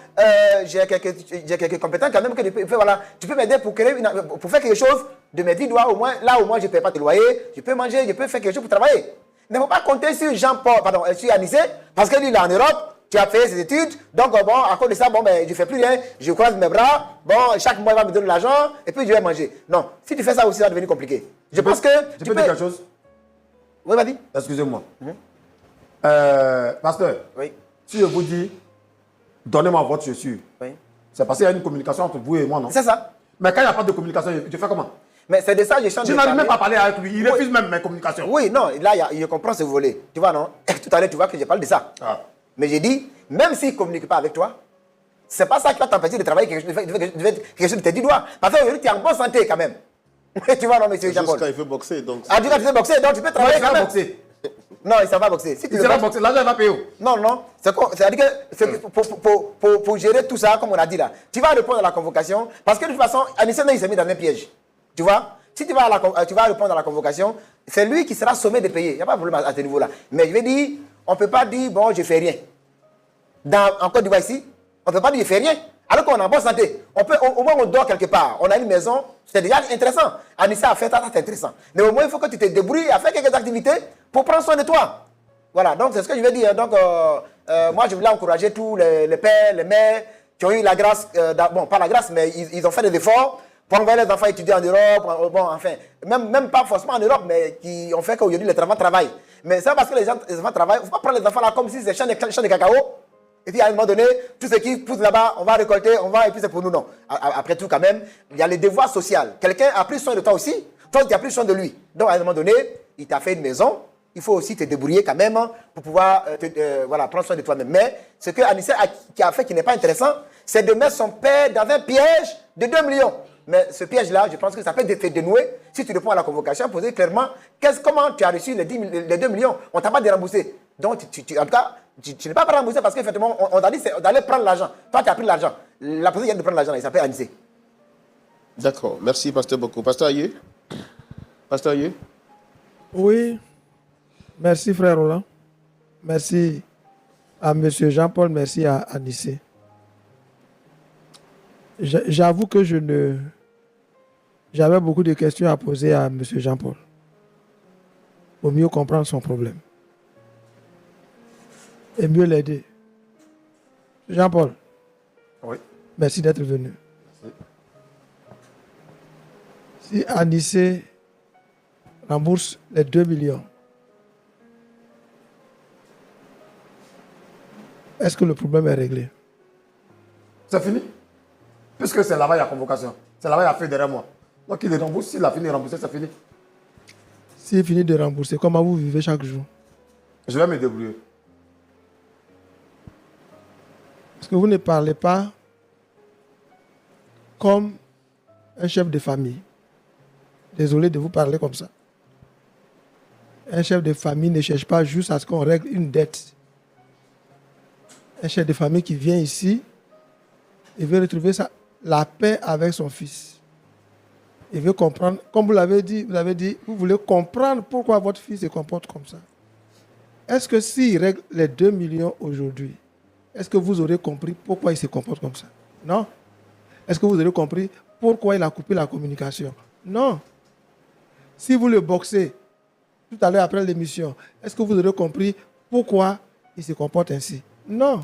D: j'ai quelques compétences quand même que tu peux m'aider pour faire quelque chose de mes 10 doigts, au moins, là, au moins, je ne paie pas de loyer, je peux manger, je peux faire quelque chose pour travailler. Il ne faut pas compter sur Jean-Paul, pardon, sur Anissé, parce que lui, il est en Europe, tu as fait ses études, donc bon, à cause de ça, bon, ben, je ne fais plus rien, je croise mes bras, bon, chaque mois, il va me donner l'argent, et puis je vais manger. Non, si tu fais ça aussi, ça va devenir compliqué. Je pense que.
C: Tu peux dire quelque chose?
D: Oui, vas-y.
C: Excusez-moi. Pasteur,
D: Oui.
C: si je vous dis, donnez-moi votre chaussure,
D: Oui.
C: c'est parce qu'il y a une communication entre vous et moi, non?
D: C'est ça.
C: Mais quand il n'y a pas de communication, je fais comment?
D: Mais c'est de ça que je chante.
C: Je n'arrive même pas à parler avec lui. Il refuse même mes communications.
D: Oui, non, là, je comprends ce volet. Tu vois, non? Tout à l'heure, tu vois que je parle de ça.
C: Ah.
D: Mais j'ai dit, même s'il ne communique pas avec toi, c'est pas ça qui va t'empêcher de travailler quelque chose de tes 10 doigts. Parce qu'aujourd'hui, tu es en bonne santé quand même. Tu vois, non, monsieur
A: Juste
D: Jean-Paul?
A: quand il veut boxer, donc.
D: Ah, tu sais boxer, donc tu peux travailler
C: il
D: quand
C: va
D: même.
C: boxer.
D: Non, il ne sait pas boxer. Si tu
C: Il
D: veux
C: sera
D: boxer-
C: boxer. L'argent, il va payer où?
D: Non, non. C'est-à-dire que pour gérer tout ça, comme on a dit là, tu vas répondre à la convocation. Parce que de toute façon, Anissé, il s'est mis dans un piège. Tu vois? Si tu vas répondre à la convocation, c'est lui qui sera sommé de payer. Il n'y a pas de problème à ce niveau-là. Mais je vais dire, on ne peut pas dire, bon, je ne fais rien. En Côte d'Ivoire ici, on ne peut pas dire, je ne fais rien. Alors qu'on est en bonne santé. Au moins, on dort quelque part. On a une maison. C'est déjà intéressant. Anissé a fait ça, c'est intéressant. Mais au moins, il faut que tu te débrouilles à faire quelques activités pour prendre soin de toi. Voilà, donc c'est ce que je vais dire. Donc, moi, je voulais encourager tous les pères, les mères qui ont eu la grâce, bon, pas la grâce, mais ils ont fait des efforts pour envoyer les enfants étudier en Europe, bon, enfin, même pas forcément en Europe, mais qui ont fait qu'aujourd'hui, les enfants travaillent. Mais c'est parce que les enfants travaillent, il ne faut pas prendre les enfants là comme si c'est champ de cacao. Et puis à un moment donné, tout ce qui pousse là-bas, on va récolter, et puis c'est pour nous, non. Après tout, quand même, il y a les devoirs sociaux. Quelqu'un a pris soin de toi aussi, toi tu as pris soin de lui. Donc à un moment donné, il t'a fait une maison, il faut aussi te débrouiller quand même pour pouvoir voilà, prendre soin de toi-même. Mais ce que Anissé a fait qui n'est pas intéressant, c'est de mettre son père dans un piège de 2 millions. Mais ce piège-là, je pense que ça peut être dénoué si tu réponds à la convocation, poser clairement comment tu as reçu les 2 millions. On ne t'a pas déremboursé. Donc, en tout cas, tu n'es pas remboursé parce qu'effectivement, on t'a dit d'aller prendre l'argent. Toi, tu as pris l'argent. La personne qui vient de prendre l'argent, il s'appelle Anissé.
A: D'accord. Merci, Pasteur beaucoup. Pasteur Ayé? Pasteur Ayé?
E: Oui. Merci, frère Roland. Merci à M. Jean-Paul, merci à Anissé. J'avoue que j'avais beaucoup de questions à poser à M. Jean-Paul pour mieux comprendre son problème et mieux l'aider. Jean-Paul,
C: Oui.
E: merci d'être venu.
C: Merci.
E: Si Anissé rembourse les 2 millions, est-ce que le problème est réglé?
C: C'est fini. Puisque c'est là-bas, il y a convocation. C'est là-bas, il y a fait derrière moi. Donc, il les rembourse. S'il a fini de rembourser, c'est fini.
E: S'il finit de rembourser, comment vous vivez chaque jour?
C: Je vais me débrouiller.
E: Parce que vous ne parlez pas comme un chef de famille. Désolé de vous parler comme ça. Un chef de famille ne cherche pas juste à ce qu'on règle une dette. Un chef de famille qui vient ici, il veut retrouver la paix avec son fils. Il veut comprendre, comme vous l'avez dit, vous voulez comprendre pourquoi votre fils se comporte comme ça. Est-ce que s'il règle les 2 millions aujourd'hui, est-ce que vous aurez compris pourquoi il se comporte comme ça? Non. Est-ce que vous aurez compris pourquoi il a coupé la communication? Non. Si vous le boxez tout à l'heure après l'émission, est-ce que vous aurez compris pourquoi il se comporte ainsi? Non.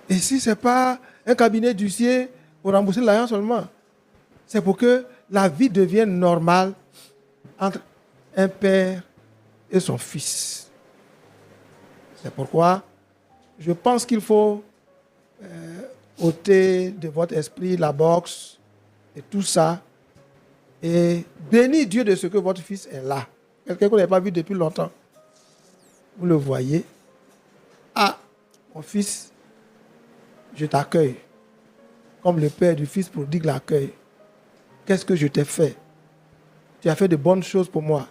E: Et si ce n'est pas un cabinet d'huissier pour rembourser l'argent seulement, c'est pour que la vie devienne normale entre un père et son fils. C'est pourquoi je pense qu'il faut ôter de votre esprit la boxe et tout ça et bénir Dieu de ce que votre fils est là. Quelqu'un qu'on n'a pas vu depuis longtemps. Vous le voyez. Ah, mon fils, je t'accueille. Comme le père du fils prodigue l'accueille. Qu'est-ce que je t'ai fait? Tu as fait de bonnes choses pour moi.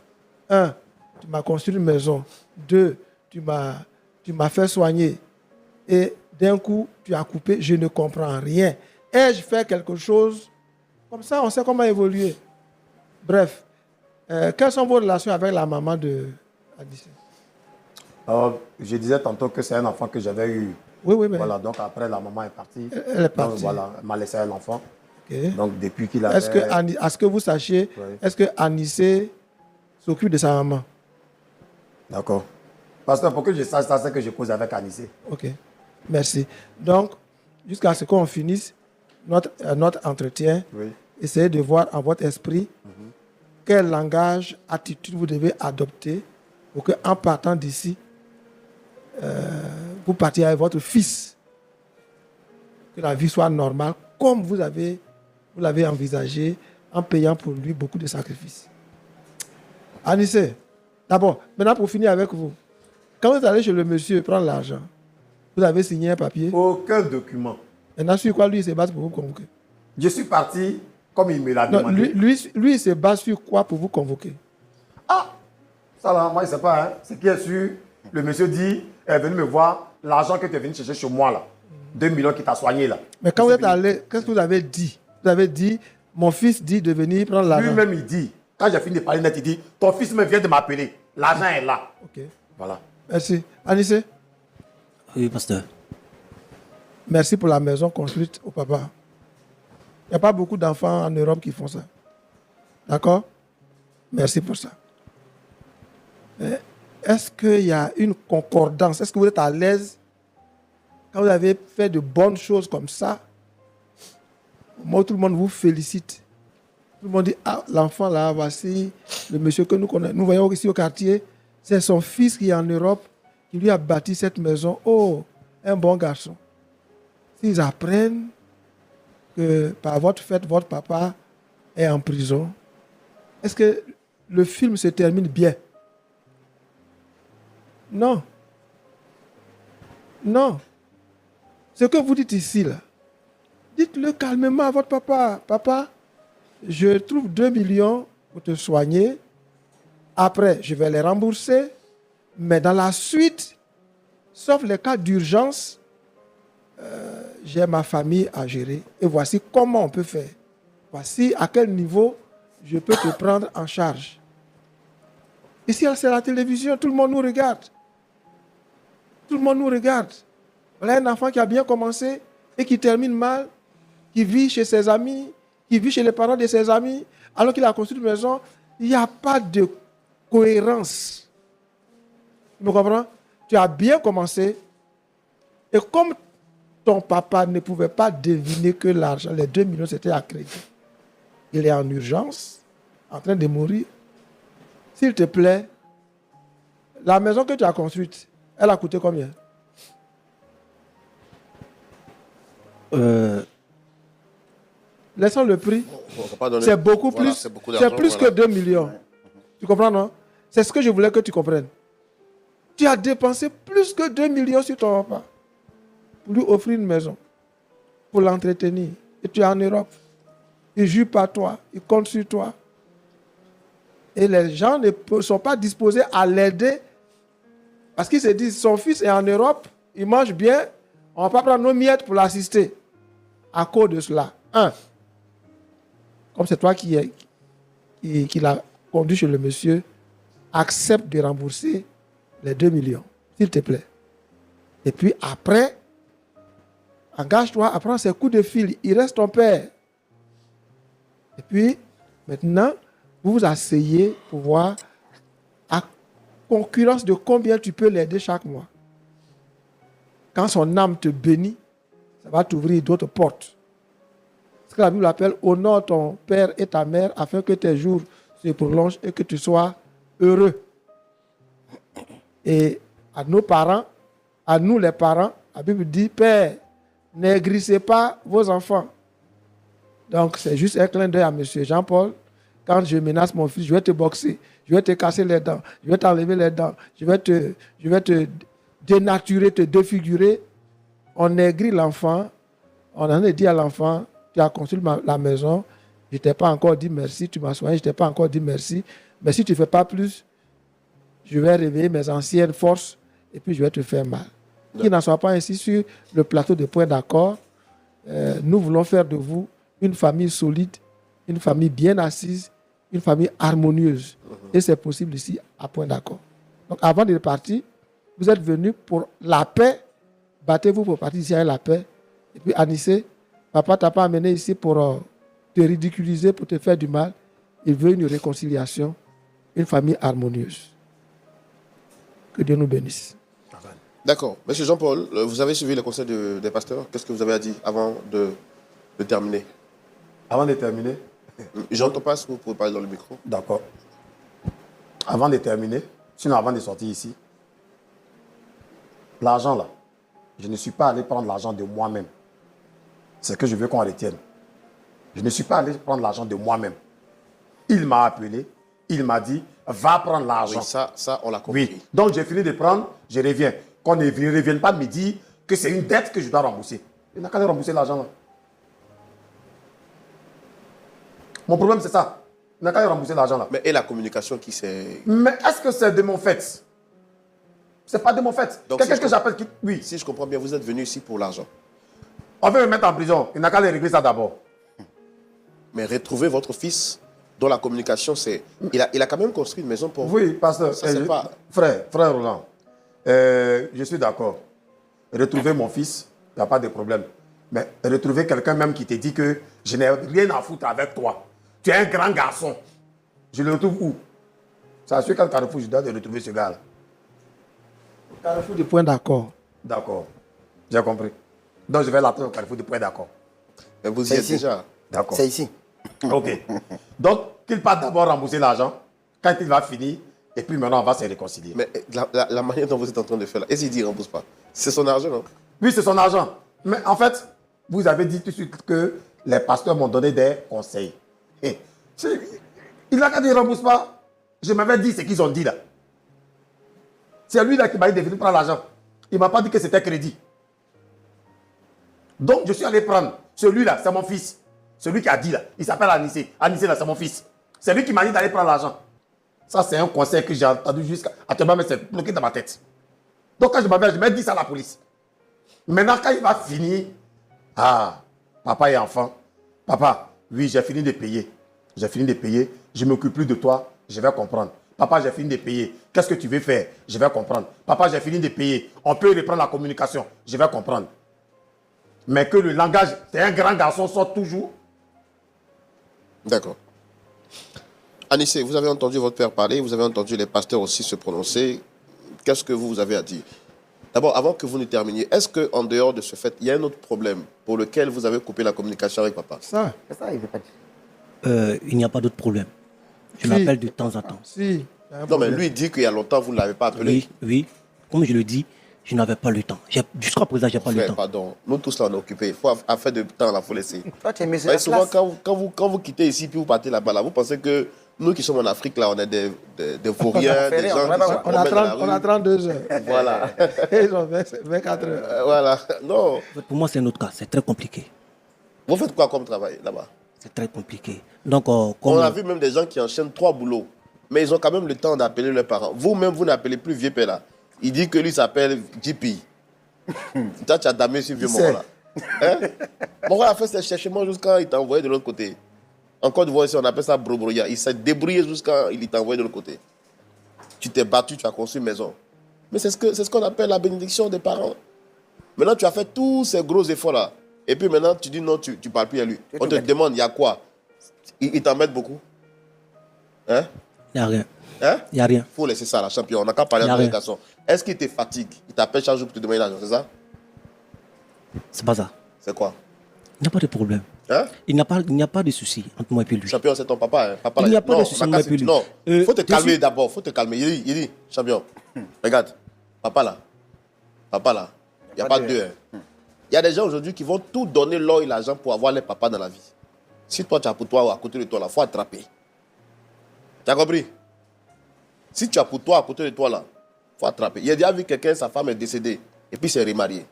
E: 1, tu m'as construit une maison. 2, tu m'as fait soigner. Et d'un coup, tu as coupé. Je ne comprends rien. Ai-je fait quelque chose? Comme ça, on sait comment évoluer. Bref, quelles sont vos relations avec la maman de Anissé?
C: Je disais tantôt que c'est un enfant que j'avais eu.
E: Oui, mais...
C: Voilà, donc après, la maman est partie.
E: Elle est partie.
C: Donc, voilà, elle m'a laissé un enfant.
E: Okay.
C: Donc, depuis qu'il avait...
E: Est-ce que vous sachiez,
C: Oui.
E: est-ce que Anissé s'occupe de sa maman?
C: D'accord. Pasteur, pour que je sache ça, c'est que je cause avec Anissé.
E: Ok, merci. Donc, jusqu'à ce qu'on finisse notre entretien,
C: Oui.
E: essayez de voir en votre esprit quel langage, attitude vous devez adopter pour qu'en partant d'ici, vous partiez avec votre fils. Que la vie soit normale, comme vous l'avez envisagé, en payant pour lui beaucoup de sacrifices. Anissé, d'abord, maintenant pour finir avec vous, quand vous allez chez le monsieur prendre l'argent, vous avez signé un papier.
C: Aucun document.
E: Maintenant, sur quoi lui il se base pour vous convoquer?
C: Je suis parti comme il me l'a
E: Non,
C: demandé.
E: lui, il se base sur quoi pour vous convoquer?
C: Ah, ça là, moi je ne sais pas. Hein. Ce qui est sûr, le monsieur dit, est venu me voir, l'argent que tu es venu chercher chez moi là, 2 millions qui t'a soigné là.
E: Mais quand vous êtes allé, qu'est-ce que vous avez dit? Vous avez dit, mon fils dit de venir prendre l'argent.
C: Lui-même il dit, quand j'ai fini de parler net, il dit, ton fils me vient de m'appeler, l'argent est là.
E: Ok,
C: Voilà.
E: merci. Anissé,
B: Oui, pasteur.
E: merci pour la maison construite au papa. Il n'y a pas beaucoup d'enfants en Europe qui font ça. D'accord? Merci pour ça. Mais est-ce qu'il y a une concordance? Est-ce que vous êtes à l'aise quand vous avez fait de bonnes choses comme ça? Moi, tout le monde vous félicite. Tout le monde dit, ah, l'enfant là, voici le monsieur que nous connaissons. Nous voyons ici au quartier, c'est son fils qui est en Europe, qui lui a bâti cette maison. Oh, un bon garçon. S'ils apprennent que par votre fait, votre papa est en prison, est-ce que le film se termine bien? Non. Non. Ce que vous dites ici, là, dites-le calmement à votre papa. Papa, je trouve 2 millions pour te soigner. Après, je vais les rembourser. Mais dans la suite, sauf les cas d'urgence, j'ai ma famille à gérer. Et voici comment on peut faire. Voici à quel niveau je peux te prendre en charge. Ici, c'est la télévision, tout le monde nous regarde. Tout le monde nous regarde. Voilà un enfant qui a bien commencé et qui termine mal, qui vit chez ses amis, qui vit chez les parents de ses amis, alors qu'il a construit une maison. Il n'y a pas de cohérence. Tu me comprends? Tu as bien commencé. Et comme ton papa ne pouvait pas deviner que l'argent, les 2 millions, c'était à crédit, il est en urgence, en train de mourir. S'il te plaît, la maison que tu as construite, elle a coûté combien? Laissons le prix.
A: On va pas donner-
E: C'est beaucoup
A: Voilà,
E: plus.
A: c'est beaucoup
E: C'est
A: d'argent,
E: plus
A: voilà.
E: que 2 millions. Tu comprends, non? C'est ce que je voulais que tu comprennes. Tu as dépensé plus que 2 millions sur ton papa pour lui offrir une maison, pour l'entretenir. Et tu es en Europe. Il ne joue pas toi. Il compte sur toi. Et les gens ne sont pas disposés à l'aider parce qu'ils se disent, son fils est en Europe, il mange bien, on ne va pas prendre nos miettes pour l'assister. À cause de cela. Comme c'est toi qui l'a conduit chez le monsieur, accepte de rembourser les 2 millions, s'il te plaît. Et puis après, engage-toi à prendre ses coups de fil. Il reste ton père. Et puis, maintenant, vous vous asseyez pour voir à concurrence de combien tu peux l'aider chaque mois. Quand son âme te bénit, ça va t'ouvrir d'autres portes. Ce que la Bible appelle honore ton père et ta mère afin que tes jours se prolongent et que tu sois heureux. Et à nos parents, à nous les parents, la Bible dit, Père, n'aigrissez pas vos enfants. Donc c'est juste un clin d'œil à M. Jean-Paul. Quand je menace mon fils, je vais te boxer, je vais te casser les dents, je vais t'enlever les dents, je vais te dénaturer, te défigurer. On aigrit l'enfant, on en a dit à l'enfant, tu as construit la maison, je ne t'ai pas encore dit merci, tu m'as soigné, je ne t'ai pas encore dit merci, mais si tu ne fais pas plus, je vais réveiller mes anciennes forces et puis je vais te faire mal. Qu'il n'en soit pas ainsi sur le plateau de Point d'accord. Nous voulons faire de vous une famille solide, une famille bien assise, une famille harmonieuse. Et c'est possible ici à Point d'accord. Donc avant de partir, vous êtes venus pour la paix. Battez-vous pour partir ici avec la paix. Et puis Anissé, papa t'a pas amené ici pour te ridiculiser, pour te faire du mal. Il veut une réconciliation, une famille harmonieuse. Que Dieu nous bénisse.
A: D'accord. Monsieur Jean-Paul, vous avez suivi le conseil des pasteurs. Qu'est-ce que vous avez à dire avant de terminer?
C: Avant de terminer,
A: J'entends pas ce que vous pouvez parler dans le micro.
C: d'accord. Avant de terminer, sinon avant de sortir ici, l'argent là, je ne suis pas allé prendre l'argent de moi-même. C'est ce que je veux qu'on retienne. Je ne suis pas allé prendre l'argent de moi-même. Il m'a appelé, il m'a dit, va prendre l'argent.
A: Oui, ça, on l'a compris.
C: Oui. Donc j'ai fini de prendre, je reviens. Qu'on ne revienne pas me dire que c'est une dette que je dois rembourser. Il n'a qu'à rembourser l'argent là. Mon problème c'est ça. Il n'a qu'à rembourser l'argent là.
A: Mais et la communication qui s'est...
C: Mais est-ce que c'est de mon fait? C'est pas de mon fait.
A: Donc,
C: Quelqu'un
A: si
C: que
A: je
C: j'appelle qui... Oui.
A: Si je comprends bien, vous êtes venu ici pour l'argent.
C: On veut me mettre en prison. Il n'a qu'à aller régler ça d'abord.
A: Mais retrouver votre fils, dont la communication, c'est... Il a quand même construit une maison pour...
C: Oui, pasteur.
A: Ça, c'est pas...
C: Frère Roland, je suis d'accord. Retrouver mon fils, il n'y a pas de problème. Mais retrouver quelqu'un même qui te dit que je n'ai rien à foutre avec toi. Tu es un grand garçon. Je le retrouve où? C'est à quel carrefour je dois retrouver ce gars-là.
E: Carrefour du Point d'accord.
C: D'accord. J'ai compris. Donc je vais l'attendre au carrefour du Point d'accord.
A: Mais vous y
D: C'est
A: êtes
D: ici.
A: déjà.
C: D'accord.
D: C'est ici.
C: Ok. Donc, qu'il parte d'abord rembourser l'argent. Quand il va finir, et puis maintenant, on va se réconcilier.
A: Mais la manière dont vous êtes en train de faire là, et s'il dit qu'il ne rembourse pas, c'est son argent, non?
C: Oui, c'est son argent. Mais en fait, vous avez dit tout de suite que les pasteurs m'ont donné des conseils. Et, il n'a qu'à dire ne rembourse pas. Je m'avais dit ce qu'ils ont dit là. C'est lui là qui m'a dit de venir prendre l'argent. Il ne m'a pas dit que c'était crédit. Donc, je suis allé prendre. Celui-là, c'est mon fils. Celui qui a dit là. Il s'appelle Anissé. Anissé là, c'est mon fils. C'est lui qui m'a dit d'aller prendre l'argent. Ça, c'est un conseil que j'ai entendu jusqu'à actuellement, mais c'est bloqué dans ma tête. Donc, quand je m'avais, je m'ai dit ça à la police. Maintenant, quand il va finir, papa et enfant, papa, oui, j'ai fini de payer. J'ai fini de payer, je ne m'occupe plus de toi, je vais comprendre. Papa, j'ai fini de payer. Qu'est-ce que tu veux faire? Je vais comprendre. Papa, j'ai fini de payer. On peut reprendre la communication. Je vais comprendre. Mais que le langage, c'est un grand garçon, sort toujours.
A: D'accord. Anissé, vous avez entendu votre père parler, vous avez entendu les pasteurs aussi se prononcer. Qu'est-ce que vous avez à dire? D'abord, avant que vous ne terminiez, est-ce qu'en dehors de ce fait, il y a un autre problème pour lequel vous avez coupé la communication avec papa?
E: Ça,
D: C'est ça, il veut pas dire.
B: Il n'y a pas d'autre problème. Je
E: Si.
B: l'appelle de temps en temps.
E: si. il y a un
A: Non, mais
E: problème.
A: lui dit qu'il y a longtemps, vous ne l'avez pas appelé.
B: Oui, oui. Comme je le dis, je n'avais pas le temps. Jusqu'à présent, je n'ai pas le
A: Frère,
B: temps.
A: pardon, nous tous là, on est occupés. Il faut affaire de temps, il faut laisser.
D: Toi, tu es mis sur
A: Ouais,
D: la
A: souvent,
D: place.
A: quand vous quittez ici, puis vous partez là-bas, là, vous pensez que nous qui sommes en Afrique, là, on est des vauriens, des gens qui se
E: On a,
A: promènent dans la
E: 30, on a
A: rue.
E: 32 heures.
A: Voilà.
E: Et ils ont 24 heures.
A: Voilà. Non.
B: En fait, pour moi, c'est un autre cas. C'est très compliqué.
A: Vous faites quoi comme travail là-bas?
B: C'est très compliqué. Donc,
A: On
B: comme
A: a vu même des gens qui enchaînent 3 boulots, mais ils ont quand même le temps d'appeler leurs parents. Vous-même, vous n'appelez plus vieux père là. Il dit que lui s'appelle JP. Toi, tu as damé ce vieux
C: Qui
A: mort là. Hein? Mon gars a fait ses cherchements jusqu'à il t'a envoyé de l'autre côté. En Côte d'Ivoire, ici, on appelle ça brobroya. Il s'est débrouillé jusqu'à il t'a envoyé de l'autre côté. Tu t'es battu, tu as construit une maison. Mais c'est ce qu'on appelle la bénédiction des parents. Maintenant, tu as fait tous ces gros efforts là. Et puis maintenant, tu dis non, tu ne parles plus à lui. On te demande, il y a quoi? Il t'embête beaucoup? Hein?
B: il n'y a rien.
A: Hein?
B: Il n'y a rien.
A: Il faut laisser ça, la champion. On n'a qu'à parler
B: Y a
A: de
B: rien.
A: l'éducation. Est-ce qu'il te fatigue? Il t'appelle chaque jour pour te demander l'argent, c'est ça?
B: C'est pas ça.
A: C'est quoi?
B: Il n'y a pas de problème.
A: Hein?
B: Il n'y a pas de souci entre moi et puis lui.
A: Champion, c'est ton papa. Hein? Papa
B: Il
A: là,
B: n'y a pas
A: non,
B: de souci
A: on a
B: entre moi
A: qu'à
B: et puis
A: se-
B: lui.
A: Non, faut te
B: je
A: calmer
B: suis-
A: d'abord. Faut te calmer. Il dit, champion, regarde, papa là, il n'y a pas deux. Hein. Il y a des gens aujourd'hui qui vont tout donner l'or et l'argent pour avoir les papas dans la vie. Si toi, tu as pour toi ou à côté de toi, il faut attraper. Tu as compris? Si tu as pour toi à côté de toi, là, il faut attraper. Il y a déjà vu quelqu'un, sa femme est décédée, et puis s'est remarié.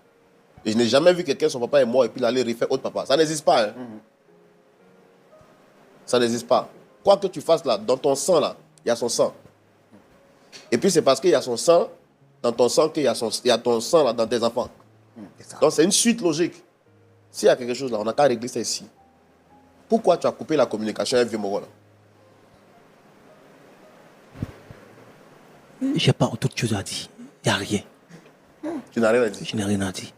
A: Et je n'ai jamais vu quelqu'un, son papa est mort, et puis il allait refaire autre papa. Ça n'existe pas. Hein? Ça n'existe pas. Quoi que tu fasses là, dans ton sang, là, il y a son sang. Et puis c'est parce qu'il y a son sang dans ton sang qu'il y a ton sang là, dans tes enfants. Donc c'est une suite logique. S'il y a quelque chose là, on n'a qu'à régler ça ici. Pourquoi tu as coupé la communication avec Vieux Moro là?
B: Je n'ai pas autre chose à dire. Il n'y a rien.
A: Tu n'as rien à dire.
B: Je n'ai rien à dire.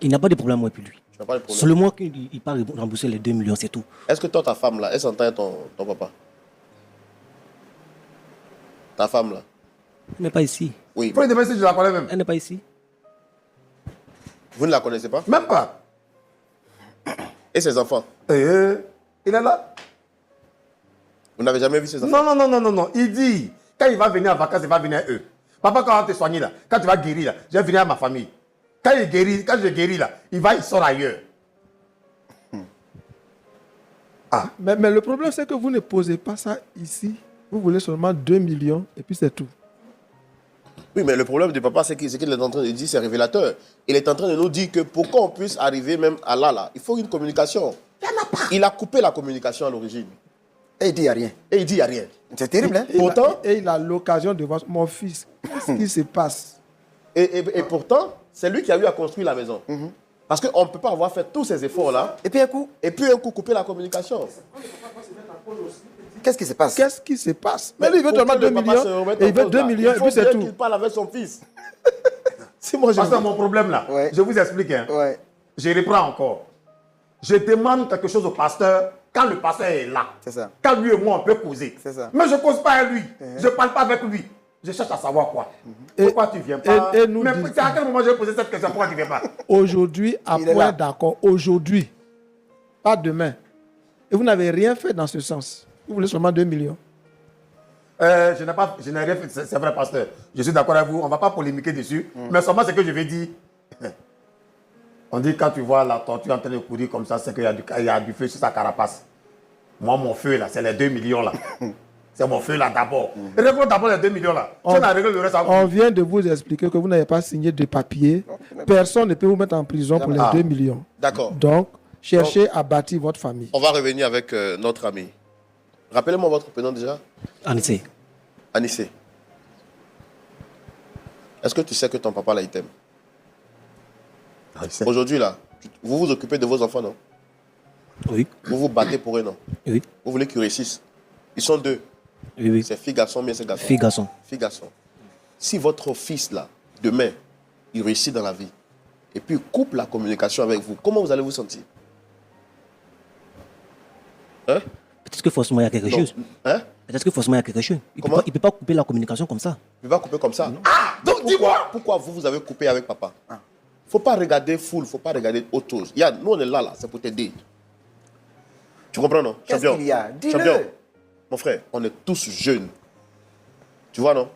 B: Il n'y a pas de problème moi et puis lui.
A: Tu n'as pas de problème.
B: Seulement qu'il part rembourser les 2 millions, c'est tout.
A: Est-ce que toi, ta femme là, elle s'entend avec ton papa? Ta femme là?
B: Elle n'est pas ici.
A: Oui.
C: Faut lui demander si je la connais même.
B: Elle n'est pas ici.
A: Vous ne la connaissez pas?
C: Même pas.
A: Et ses enfants?
C: Il est là.
A: Vous n'avez jamais vu ses enfants?
C: Non. Il dit, quand il va venir en vacances, il va venir à eux. Papa, quand on va te soigner là, quand tu vas guérir là, je vais venir à ma famille. Quand je guéris là, il sort ailleurs.
E: Mais le problème, c'est que vous ne posez pas ça ici. Vous voulez seulement 2 millions et puis c'est tout.
A: Oui, mais le problème du papa, c'est qu'il est en train de dire, c'est révélateur. Il est en train de nous dire que pour qu'on puisse arriver même à là, il faut une communication. Il a coupé la communication à l'origine.
D: Et il dit, il n'y a rien.
A: Et il dit, il n'y a rien.
D: C'est terrible, hein?
A: Pourtant-
E: Et il a l'occasion de voir mon fils. Qu'est-ce qui se passe?
A: Et pourtant, c'est lui qui a eu à construire la maison. Parce qu'on ne peut pas avoir fait tous ces efforts-là,
D: Et puis un coup,
A: et puis un coup couper la communication.
D: qu'est-ce qui se passe?
E: Qu'est-ce qui se passe? Mais lui, il veut seulement 2 millions. Et il veut 2 millions et puis c'est tout.
A: Il parle avec son fils. Si moi je
C: Parce que mon problème là,
D: Ouais.
C: je vous explique. Hein.
D: Ouais.
C: Je reprends encore. Je demande quelque chose au pasteur quand le pasteur est là.
D: C'est ça.
C: Quand lui et moi, on peut causer.
D: C'est ça.
C: Mais je ne cause pas avec lui. Je ne parle pas avec lui. Je cherche à savoir quoi.
E: Et-
C: Pourquoi tu ne viens pas?
E: et nous
C: Mais
E: disons-
C: c'est à quel moment je vais poser cette question? Pourquoi tu ne viens pas?
E: Aujourd'hui, à
D: Il est
E: point
D: là.
E: d'accord. Aujourd'hui. Pas demain. Et vous n'avez rien fait dans ce sens. Vous voulez seulement 2 millions.
C: Je n'ai rien fait, c'est vrai, pasteur. Je suis d'accord avec vous, on ne va pas polémiquer dessus. Mais seulement ce que je vais dire. On dit quand tu vois la tortue en train de courir comme ça, c'est qu'il y a du feu sur sa carapace. Moi, mon feu là, c'est les 2 millions là. C'est mon feu là d'abord. Réglons d'abord les 2 millions là. Si on a réglé le reste,
E: On vient de vous expliquer que vous n'avez pas signé de papier. Personne ne peut vous mettre en prison pour les
A: Ah.
E: 2 millions.
A: D'accord.
E: Donc, cherchez à bâtir votre famille.
A: On va revenir avec notre ami. Rappelez-moi votre prénom déjà.
B: Anissé.
A: Anissé. Est-ce que tu sais que ton papa là, il t'aime? Aujourd'hui là, vous vous occupez de vos enfants, non?
B: Oui.
A: Vous vous battez pour eux, non?
B: Oui.
A: Vous voulez qu'ils réussissent. Ils sont 2.
B: Oui, oui.
A: C'est fille-garçon, bien c'est garçon.
B: Fille-garçon.
A: Fille-garçon. Si votre fils, là, demain, il réussit dans la vie, et puis il coupe la communication avec vous, comment vous allez vous sentir? Hein?
B: Peut-être que forcément il y a quelque
A: Non.
B: chose.
A: Hein?
B: Peut-être que forcément il y a quelque chose. Il
A: Comment?
B: ne peut pas couper la communication comme ça.
A: Il va couper comme ça. Ah, donc dis-moi, pourquoi vous avez coupé avec papa? Faut pas regarder full, faut pas regarder autre chose. Nous on est là, c'est pour t'aider. Tu comprends, non?
D: Qu'est-ce
A: Champion.
D: qu'il y a? Dis-le.
A: Champion. Mon frère, on est tous jeunes. Tu vois, non?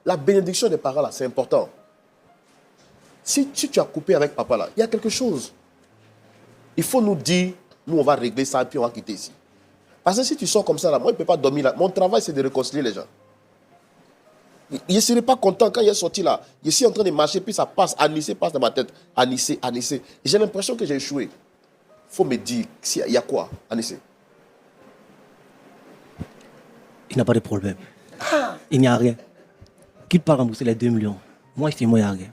A: La bénédiction des parents, là, c'est important. Si tu as coupé avec papa, là, il y a quelque chose. Il faut nous dire, nous, on va régler ça, puis on va quitter ici. Parce que si tu sors comme ça, là, moi, je ne peux pas dormir là. Mon travail, c'est de réconcilier les gens. Je ne serais pas content quand il est sorti là. Je suis en train de marcher, puis ça passe, Anissé passe dans ma tête. Anissé. J'ai l'impression que j'ai échoué. Il faut me dire, il y a quoi, Anissé?
B: Il n'a pas de problème. Il n'y a rien. Qu'il part rembourser les 2 millions. Moi, il n'y a rien.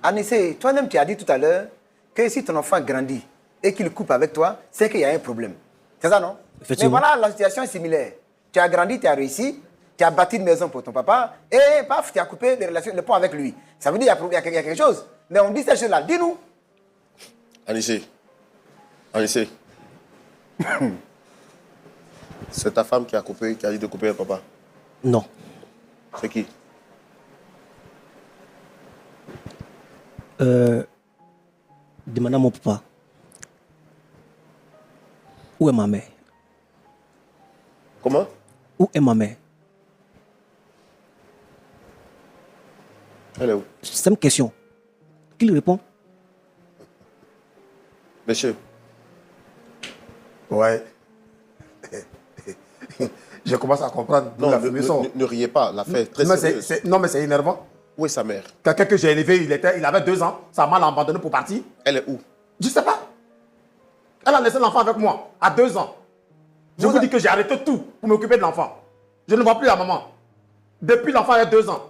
D: Anissé, toi-même, tu as dit tout à l'heure que si ton enfant grandit et qu'il coupe avec toi, c'est qu'il y a un problème. C'est ça, non? Mais
B: Effectivement.
D: voilà, la situation est similaire. Tu as grandi, tu as réussi, tu as bâti une maison pour ton papa et paf, tu as coupé les relations, le pont avec lui. Ça veut dire qu'il y a quelque chose. Mais on dit cette chose-là. Dis-nous.
A: Anissé. C'est ta femme qui a dit de couper le papa.
B: Non.
A: C'est qui?
B: Demande à mon papa. Où est ma mère?
A: Comment?
B: Où est ma mère?
A: Elle est où?
B: C'est une question. Qui lui répond?
A: Monsieur.
C: Ouais. Je commence à comprendre d'où
A: Non,
C: la fumée sort.
A: ne riez pas. L'affaire est très
C: Non,
A: sérieuse.
C: non, mais c'est énervant.
A: Où est sa mère?
C: Quelqu'un que j'ai élevé, il avait 2 ans, sa mère l'a abandonné pour partir.
A: Elle est où?
C: Je ne sais pas. Elle a laissé l'enfant avec moi, à 2 ans. Je vous dis que j'ai arrêté tout pour m'occuper de l'enfant. Je ne vois plus la maman. Depuis l'enfant a 2 ans.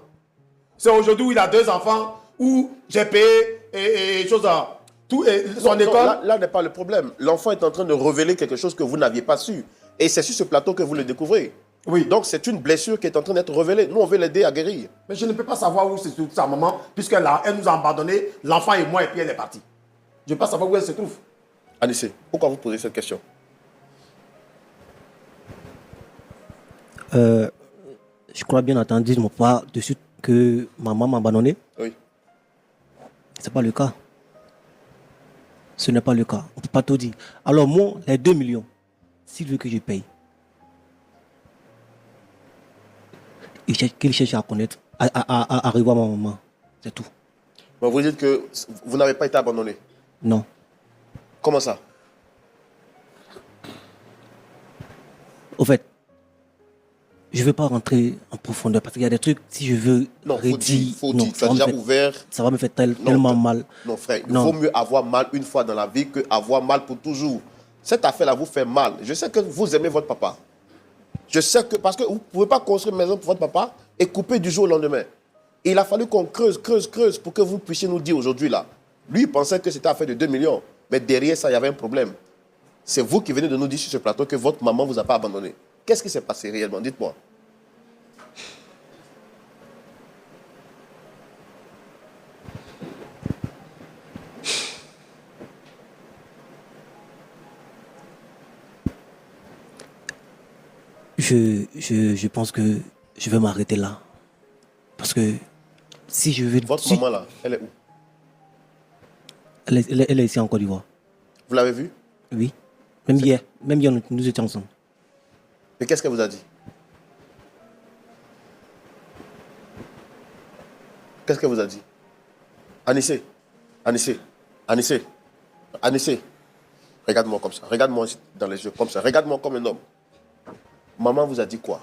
C: C'est aujourd'hui où il a 2 enfants, où j'ai payé et choses à tout, et son
A: Non,
C: école.
A: là n'est pas le problème. L'enfant est en train de révéler quelque chose que vous n'aviez pas su. Et c'est sur ce plateau que vous le découvrez.
C: Oui.
A: Donc c'est une blessure qui est en train d'être révélée. Nous, on veut l'aider à guérir.
C: Mais je ne peux pas savoir où se trouve sa maman, puisqu'elle nous a abandonnés, l'enfant et moi, et puis elle est partie. Je ne peux pas savoir où elle se trouve.
A: Anissé, pourquoi vous posez cette question?
B: Je crois bien entendu de mon papa dessus que maman m'a abandonné.
A: Oui.
B: Ce n'est pas le cas. Ce n'est pas le cas. On ne peut pas tout dire. Alors moi, les 2 millions, s'il veut que je paye, qu'il cherche à connaître, à revoir ma maman. C'est tout.
A: Mais vous dites que vous n'avez pas été abandonné.
B: Non.
A: Comment ça?
B: Au fait, je ne veux pas rentrer en profondeur parce qu'il y a des trucs, si je veux
A: Non, faut dire, faut
B: non,
A: dire. Tu as déjà ouvert.
B: ça va me faire tellement mal.
A: Non, frère, il
B: Non.
A: vaut mieux avoir mal une fois dans la vie que avoir mal pour toujours. Cette affaire-là vous fait mal. Je sais que vous aimez votre papa. Je sais que, parce que vous ne pouvez pas construire une maison pour votre papa et couper du jour au lendemain. Et il a fallu qu'on creuse pour que vous puissiez nous dire aujourd'hui là. Lui, il pensait que c'était affaire de 2 millions. Mais derrière ça, il y avait un problème. C'est vous qui venez de nous dire sur ce plateau que votre maman ne vous a pas abandonné. Qu'est-ce qui s'est passé réellement? Dites-moi.
B: Je pense que je vais m'arrêter là. Parce que si je veux...
A: Votre
B: si-
A: maman là, elle est où?
B: elle est ici en Côte d'Ivoire.
A: Vous l'avez vue?
B: Oui. Même hier, nous étions ensemble.
A: Mais qu'est-ce qu'elle vous a dit? Qu'est-ce qu'elle vous a dit? Anissé, Anissé, Anissé, Anissé. Regarde-moi comme ça. Regarde-moi dans les yeux comme ça. Regarde-moi comme un homme. Maman vous a dit quoi?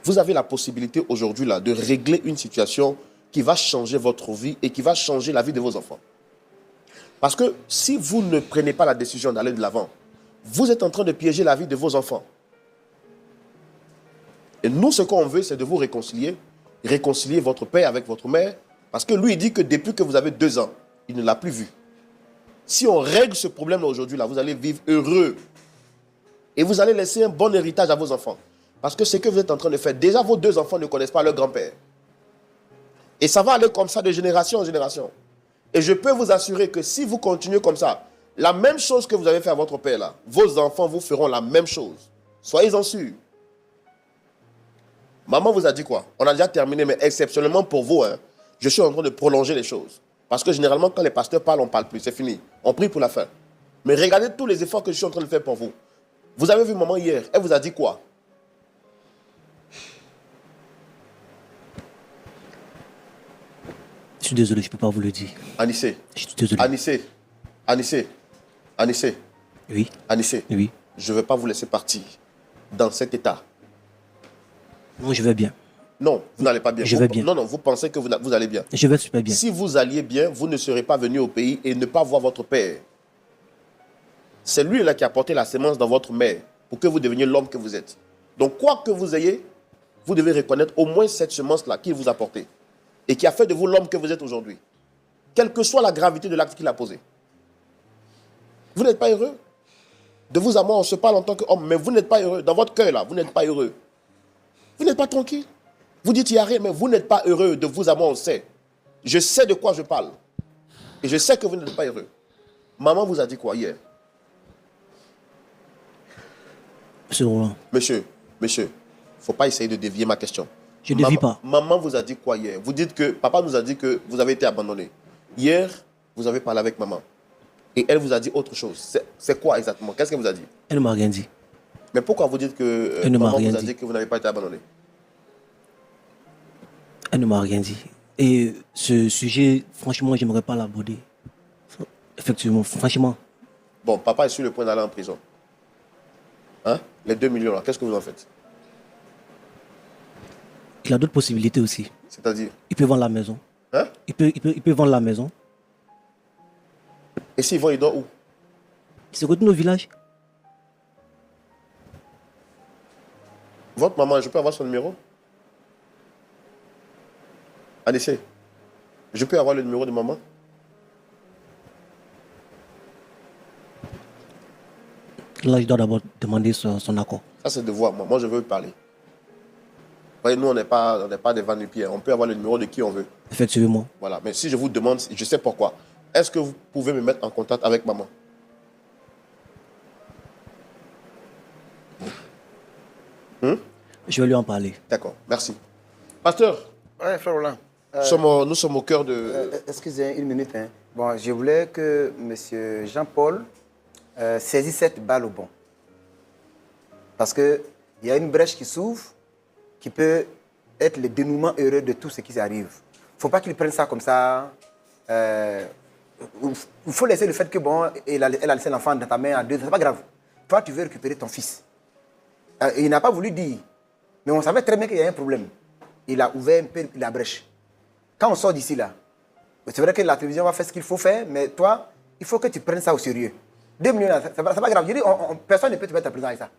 A: Vous avez la possibilité aujourd'hui là de régler une situation qui va changer votre vie et qui va changer la vie de vos enfants. Parce que si vous ne prenez pas la décision d'aller de l'avant, vous êtes en train de piéger la vie de vos enfants. Et nous, ce qu'on veut, c'est de vous réconcilier votre père avec votre mère, parce que lui, il dit que depuis que vous avez 2 ans, il ne l'a plus vu. Si on règle ce problème-là aujourd'hui, là, vous allez vivre heureux. Et vous allez laisser un bon héritage à vos enfants. Parce que ce que vous êtes en train de faire, déjà vos 2 enfants ne connaissent pas leur grand-père. Et ça va aller comme ça de génération en génération. Et je peux vous assurer que si vous continuez comme ça, la même chose que vous avez fait à votre père là, vos enfants vous feront la même chose. Soyez-en sûrs. Maman vous a dit quoi? On a déjà terminé, mais exceptionnellement pour vous, hein, je suis en train de prolonger les choses. Parce que généralement, quand les pasteurs parlent, on ne parle plus. C'est fini. On prie pour la fin. Mais regardez tous les efforts que je suis en train de faire pour vous. Vous avez vu maman hier. Elle vous a dit quoi?
B: Je suis désolé, je ne peux pas vous le dire.
A: Anissé.
B: Je suis désolé.
A: Anissé.
B: Oui.
A: Anissé.
B: Oui.
A: Je ne vais pas vous laisser partir dans cet état.
B: Non, je vais bien.
A: Non, vous n'allez pas bien.
B: Je vais bien.
A: Non, vous pensez que vous allez bien.
B: Je vais super bien.
A: Si vous alliez bien, vous ne serez pas venu au pays et ne pas voir votre père. C'est lui là qui a porté la sémence dans votre mère pour que vous deveniez l'homme que vous êtes. Donc, quoi que vous ayez, vous devez reconnaître au moins cette semence-là qu'il vous a portée et qui a fait de vous l'homme que vous êtes aujourd'hui. Quelle que soit la gravité de l'acte qu'il a posé. Vous n'êtes pas heureux? De vous à moi, on se parle en tant qu'homme, mais vous n'êtes pas heureux. Dans votre cœur, là, vous n'êtes pas heureux. Vous n'êtes pas tranquille. Vous dites, il n'y a rien, mais vous n'êtes pas heureux. De vous à moi, on sait. Je sais de quoi je parle. Et je sais que vous n'êtes pas heureux. Maman vous a dit quoi hier?
B: Monsieur Roland.
A: Monsieur, il ne faut pas essayer de dévier ma question.
B: Je ne dévie pas.
A: Maman vous a dit quoi hier? Vous dites que, papa nous a dit que vous avez été abandonné. Hier, vous avez parlé avec maman. Et elle vous a dit autre chose. C'est quoi exactement? Qu'est-ce qu'elle vous a dit?
B: Elle ne m'a rien dit.
A: Mais pourquoi vous dites que
B: Elle ne m'a
A: maman
B: rien
A: vous a
B: dit.
A: dit que vous n'avez pas été abandonné?
B: Elle ne m'a rien dit. Et ce sujet, franchement, je n'aimerais pas l'aborder. Effectivement, franchement.
A: Bon, papa est sur le point d'aller en prison. Hein? Les 2 millions là, qu'est-ce que vous en faites?
B: Il a d'autres possibilités aussi.
A: C'est-à-dire?
B: Il peut vendre la maison.
A: Hein?
B: Il peut vendre la maison.
A: Et s'il vend, il dort où?
B: Il se retourne au village.
A: Votre maman, je peux avoir son numéro? Anissé, je peux avoir le numéro de maman?
B: Là, je dois d'abord demander son accord.
A: Ça, c'est de voir. Moi, je veux parler. Vous voyez, nous, on n'est pas des va-nu-pieds. On peut avoir le numéro de qui on veut.
B: Effectivement.
A: Voilà. Mais si je vous demande, je sais pourquoi. Est-ce que vous pouvez me mettre en contact avec maman?
B: Je vais lui en parler.
A: D'accord. Merci. Pasteur,
D: Ouais, frère Roland.
A: nous sommes au cœur de...
D: Excusez une minute. Hein. Bon, je voulais que M. Jean-Paul saisisse cette balle au bon. Parce qu'il y a une brèche qui s'ouvre qui peut être le dénouement heureux de tout ce qui arrive. Il ne faut pas qu'il prenne ça comme ça. Il faut laisser le fait que, bon, elle a laissé l'enfant dans ta main à 2 ans. Ce n'est pas grave. Toi, tu veux récupérer ton fils. Il n'a pas voulu dire. Mais on savait très bien qu'il y a un problème. Il a ouvert un peu la brèche. Quand on sort d'ici, là, c'est vrai que la télévision va faire ce qu'il faut faire, mais toi, il faut que tu prennes ça au sérieux. 2 millions, c'est pas grave. Je dis, personne ne peut te mettre en prison avec ça.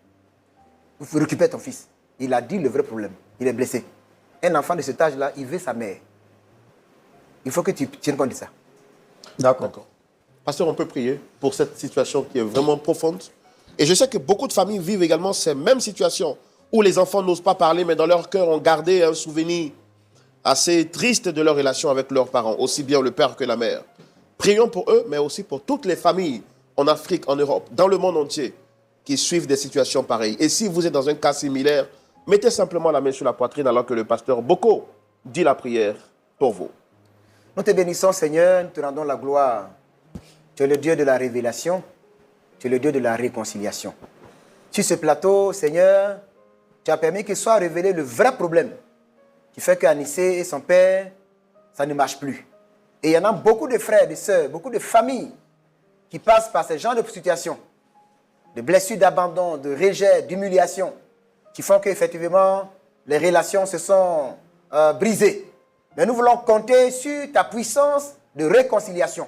D: Il faut récupérer ton fils. Il a dit le vrai problème. Il est blessé. Un enfant de cet âge-là, il veut sa mère. Il faut que tu tiennes compte de ça.
A: D'accord. Pasteur, on peut prier pour cette situation qui est vraiment profonde. Et je sais que beaucoup de familles vivent également ces mêmes situations où les enfants n'osent pas parler, mais dans leur cœur ont gardé un souvenir assez triste de leur relation avec leurs parents, aussi bien le père que la mère. Prions pour eux, mais aussi pour toutes les familles en Afrique, en Europe, dans le monde entier, qui suivent des situations pareilles. Et si vous êtes dans un cas similaire, mettez simplement la main sur la poitrine alors que le pasteur Boko dit la prière pour vous.
D: Nous te bénissons, Seigneur, nous te rendons la gloire. Tu es le Dieu de la révélation, tu es le Dieu de la réconciliation. Sur ce plateau, Seigneur, tu as permis qu'il soit révélé le vrai problème qui fait qu'Anissé et son père, ça ne marche plus. Et il y en a beaucoup de frères, de sœurs, beaucoup de familles qui passent par ce genre de situation, de blessures, d'abandon, de rejet, d'humiliation, qui font qu'effectivement, les relations se sont brisées. Mais nous voulons compter sur ta puissance de réconciliation.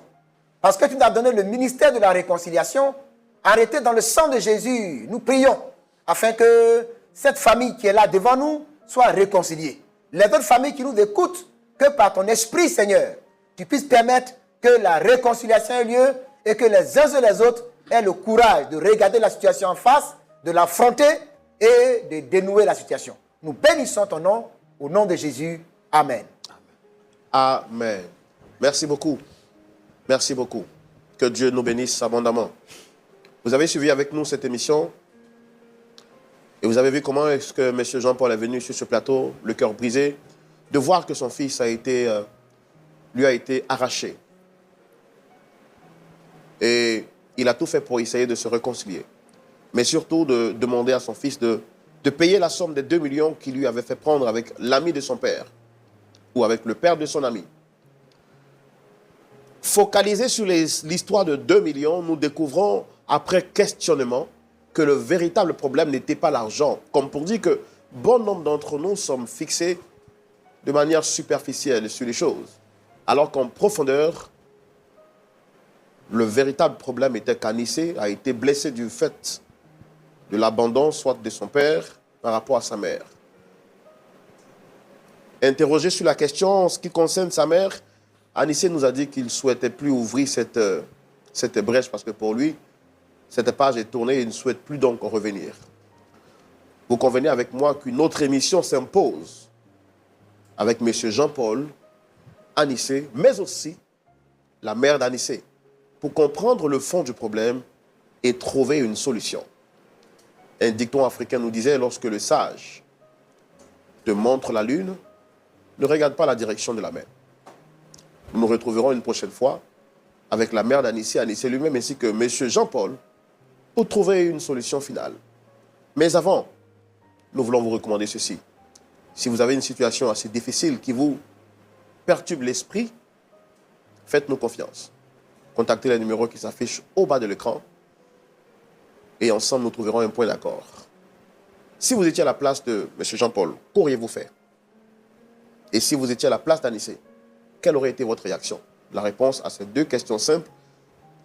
D: Parce que tu nous as donné le ministère de la réconciliation, arrêté dans le sang de Jésus. Nous prions afin que cette famille qui est là devant nous soit réconciliée. Les autres familles qui nous écoutent, que par ton esprit, Seigneur, tu puisses permettre que la réconciliation ait lieu et que les uns et les autres aient le courage de regarder la situation en face, de l'affronter et de dénouer la situation. Nous bénissons ton nom, au nom de Jésus. Amen.
A: Amen. Merci beaucoup. Merci beaucoup. Que Dieu nous bénisse abondamment. Vous avez suivi avec nous cette émission et vous avez vu comment est-ce que M. Jean-Paul est venu sur ce plateau, le cœur brisé, de voir que son fils lui a été arraché. Et il a tout fait pour essayer de se réconcilier. Mais surtout de demander à son fils de payer la somme des 2 millions qu'il lui avait fait prendre avec l'ami de son père ou avec le père de son ami. Focalisé sur l'histoire de 2 millions, nous découvrons, après questionnement, que le véritable problème n'était pas l'argent. Comme pour dire que bon nombre d'entre nous sommes fixés de manière superficielle sur les choses. Alors qu'en profondeur, le véritable problème était qu'Anissé a été blessé du fait de l'abandon, soit de son père, par rapport à sa mère. Interrogé sur la question en ce qui concerne sa mère, Anissé nous a dit qu'il ne souhaitait plus ouvrir cette brèche parce que pour lui, cette page est tournée et il ne souhaite plus donc revenir. Vous convenez avec moi qu'une autre émission s'impose avec M. Jean-Paul, Anissé, mais aussi la mère d'Anissé, pour comprendre le fond du problème et trouver une solution. Un dicton africain nous disait, lorsque le sage te montre la lune, ne regarde pas la direction de la mer. Nous nous retrouverons une prochaine fois avec la mère d'Anissé, Anissé lui-même, ainsi que M. Jean-Paul, pour trouver une solution finale. Mais avant, nous voulons vous recommander ceci. Si vous avez une situation assez difficile qui vous perturbe l'esprit, faites-nous confiance. Contactez les numéros qui s'affichent au bas de l'écran et ensemble nous trouverons un point d'accord. Si vous étiez à la place de M. Jean-Paul, qu'auriez-vous fait? Et si vous étiez à la place d'Anissé, quelle aurait été votre réaction? La réponse à ces 2 questions simples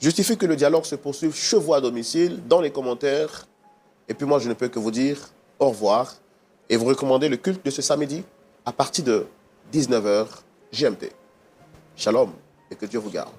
A: justifie que le dialogue se poursuive chez vous à domicile, dans les commentaires. Et puis moi, je ne peux que vous dire au revoir et vous recommander le culte de ce samedi à partir de 19h GMT. Shalom et que Dieu vous garde.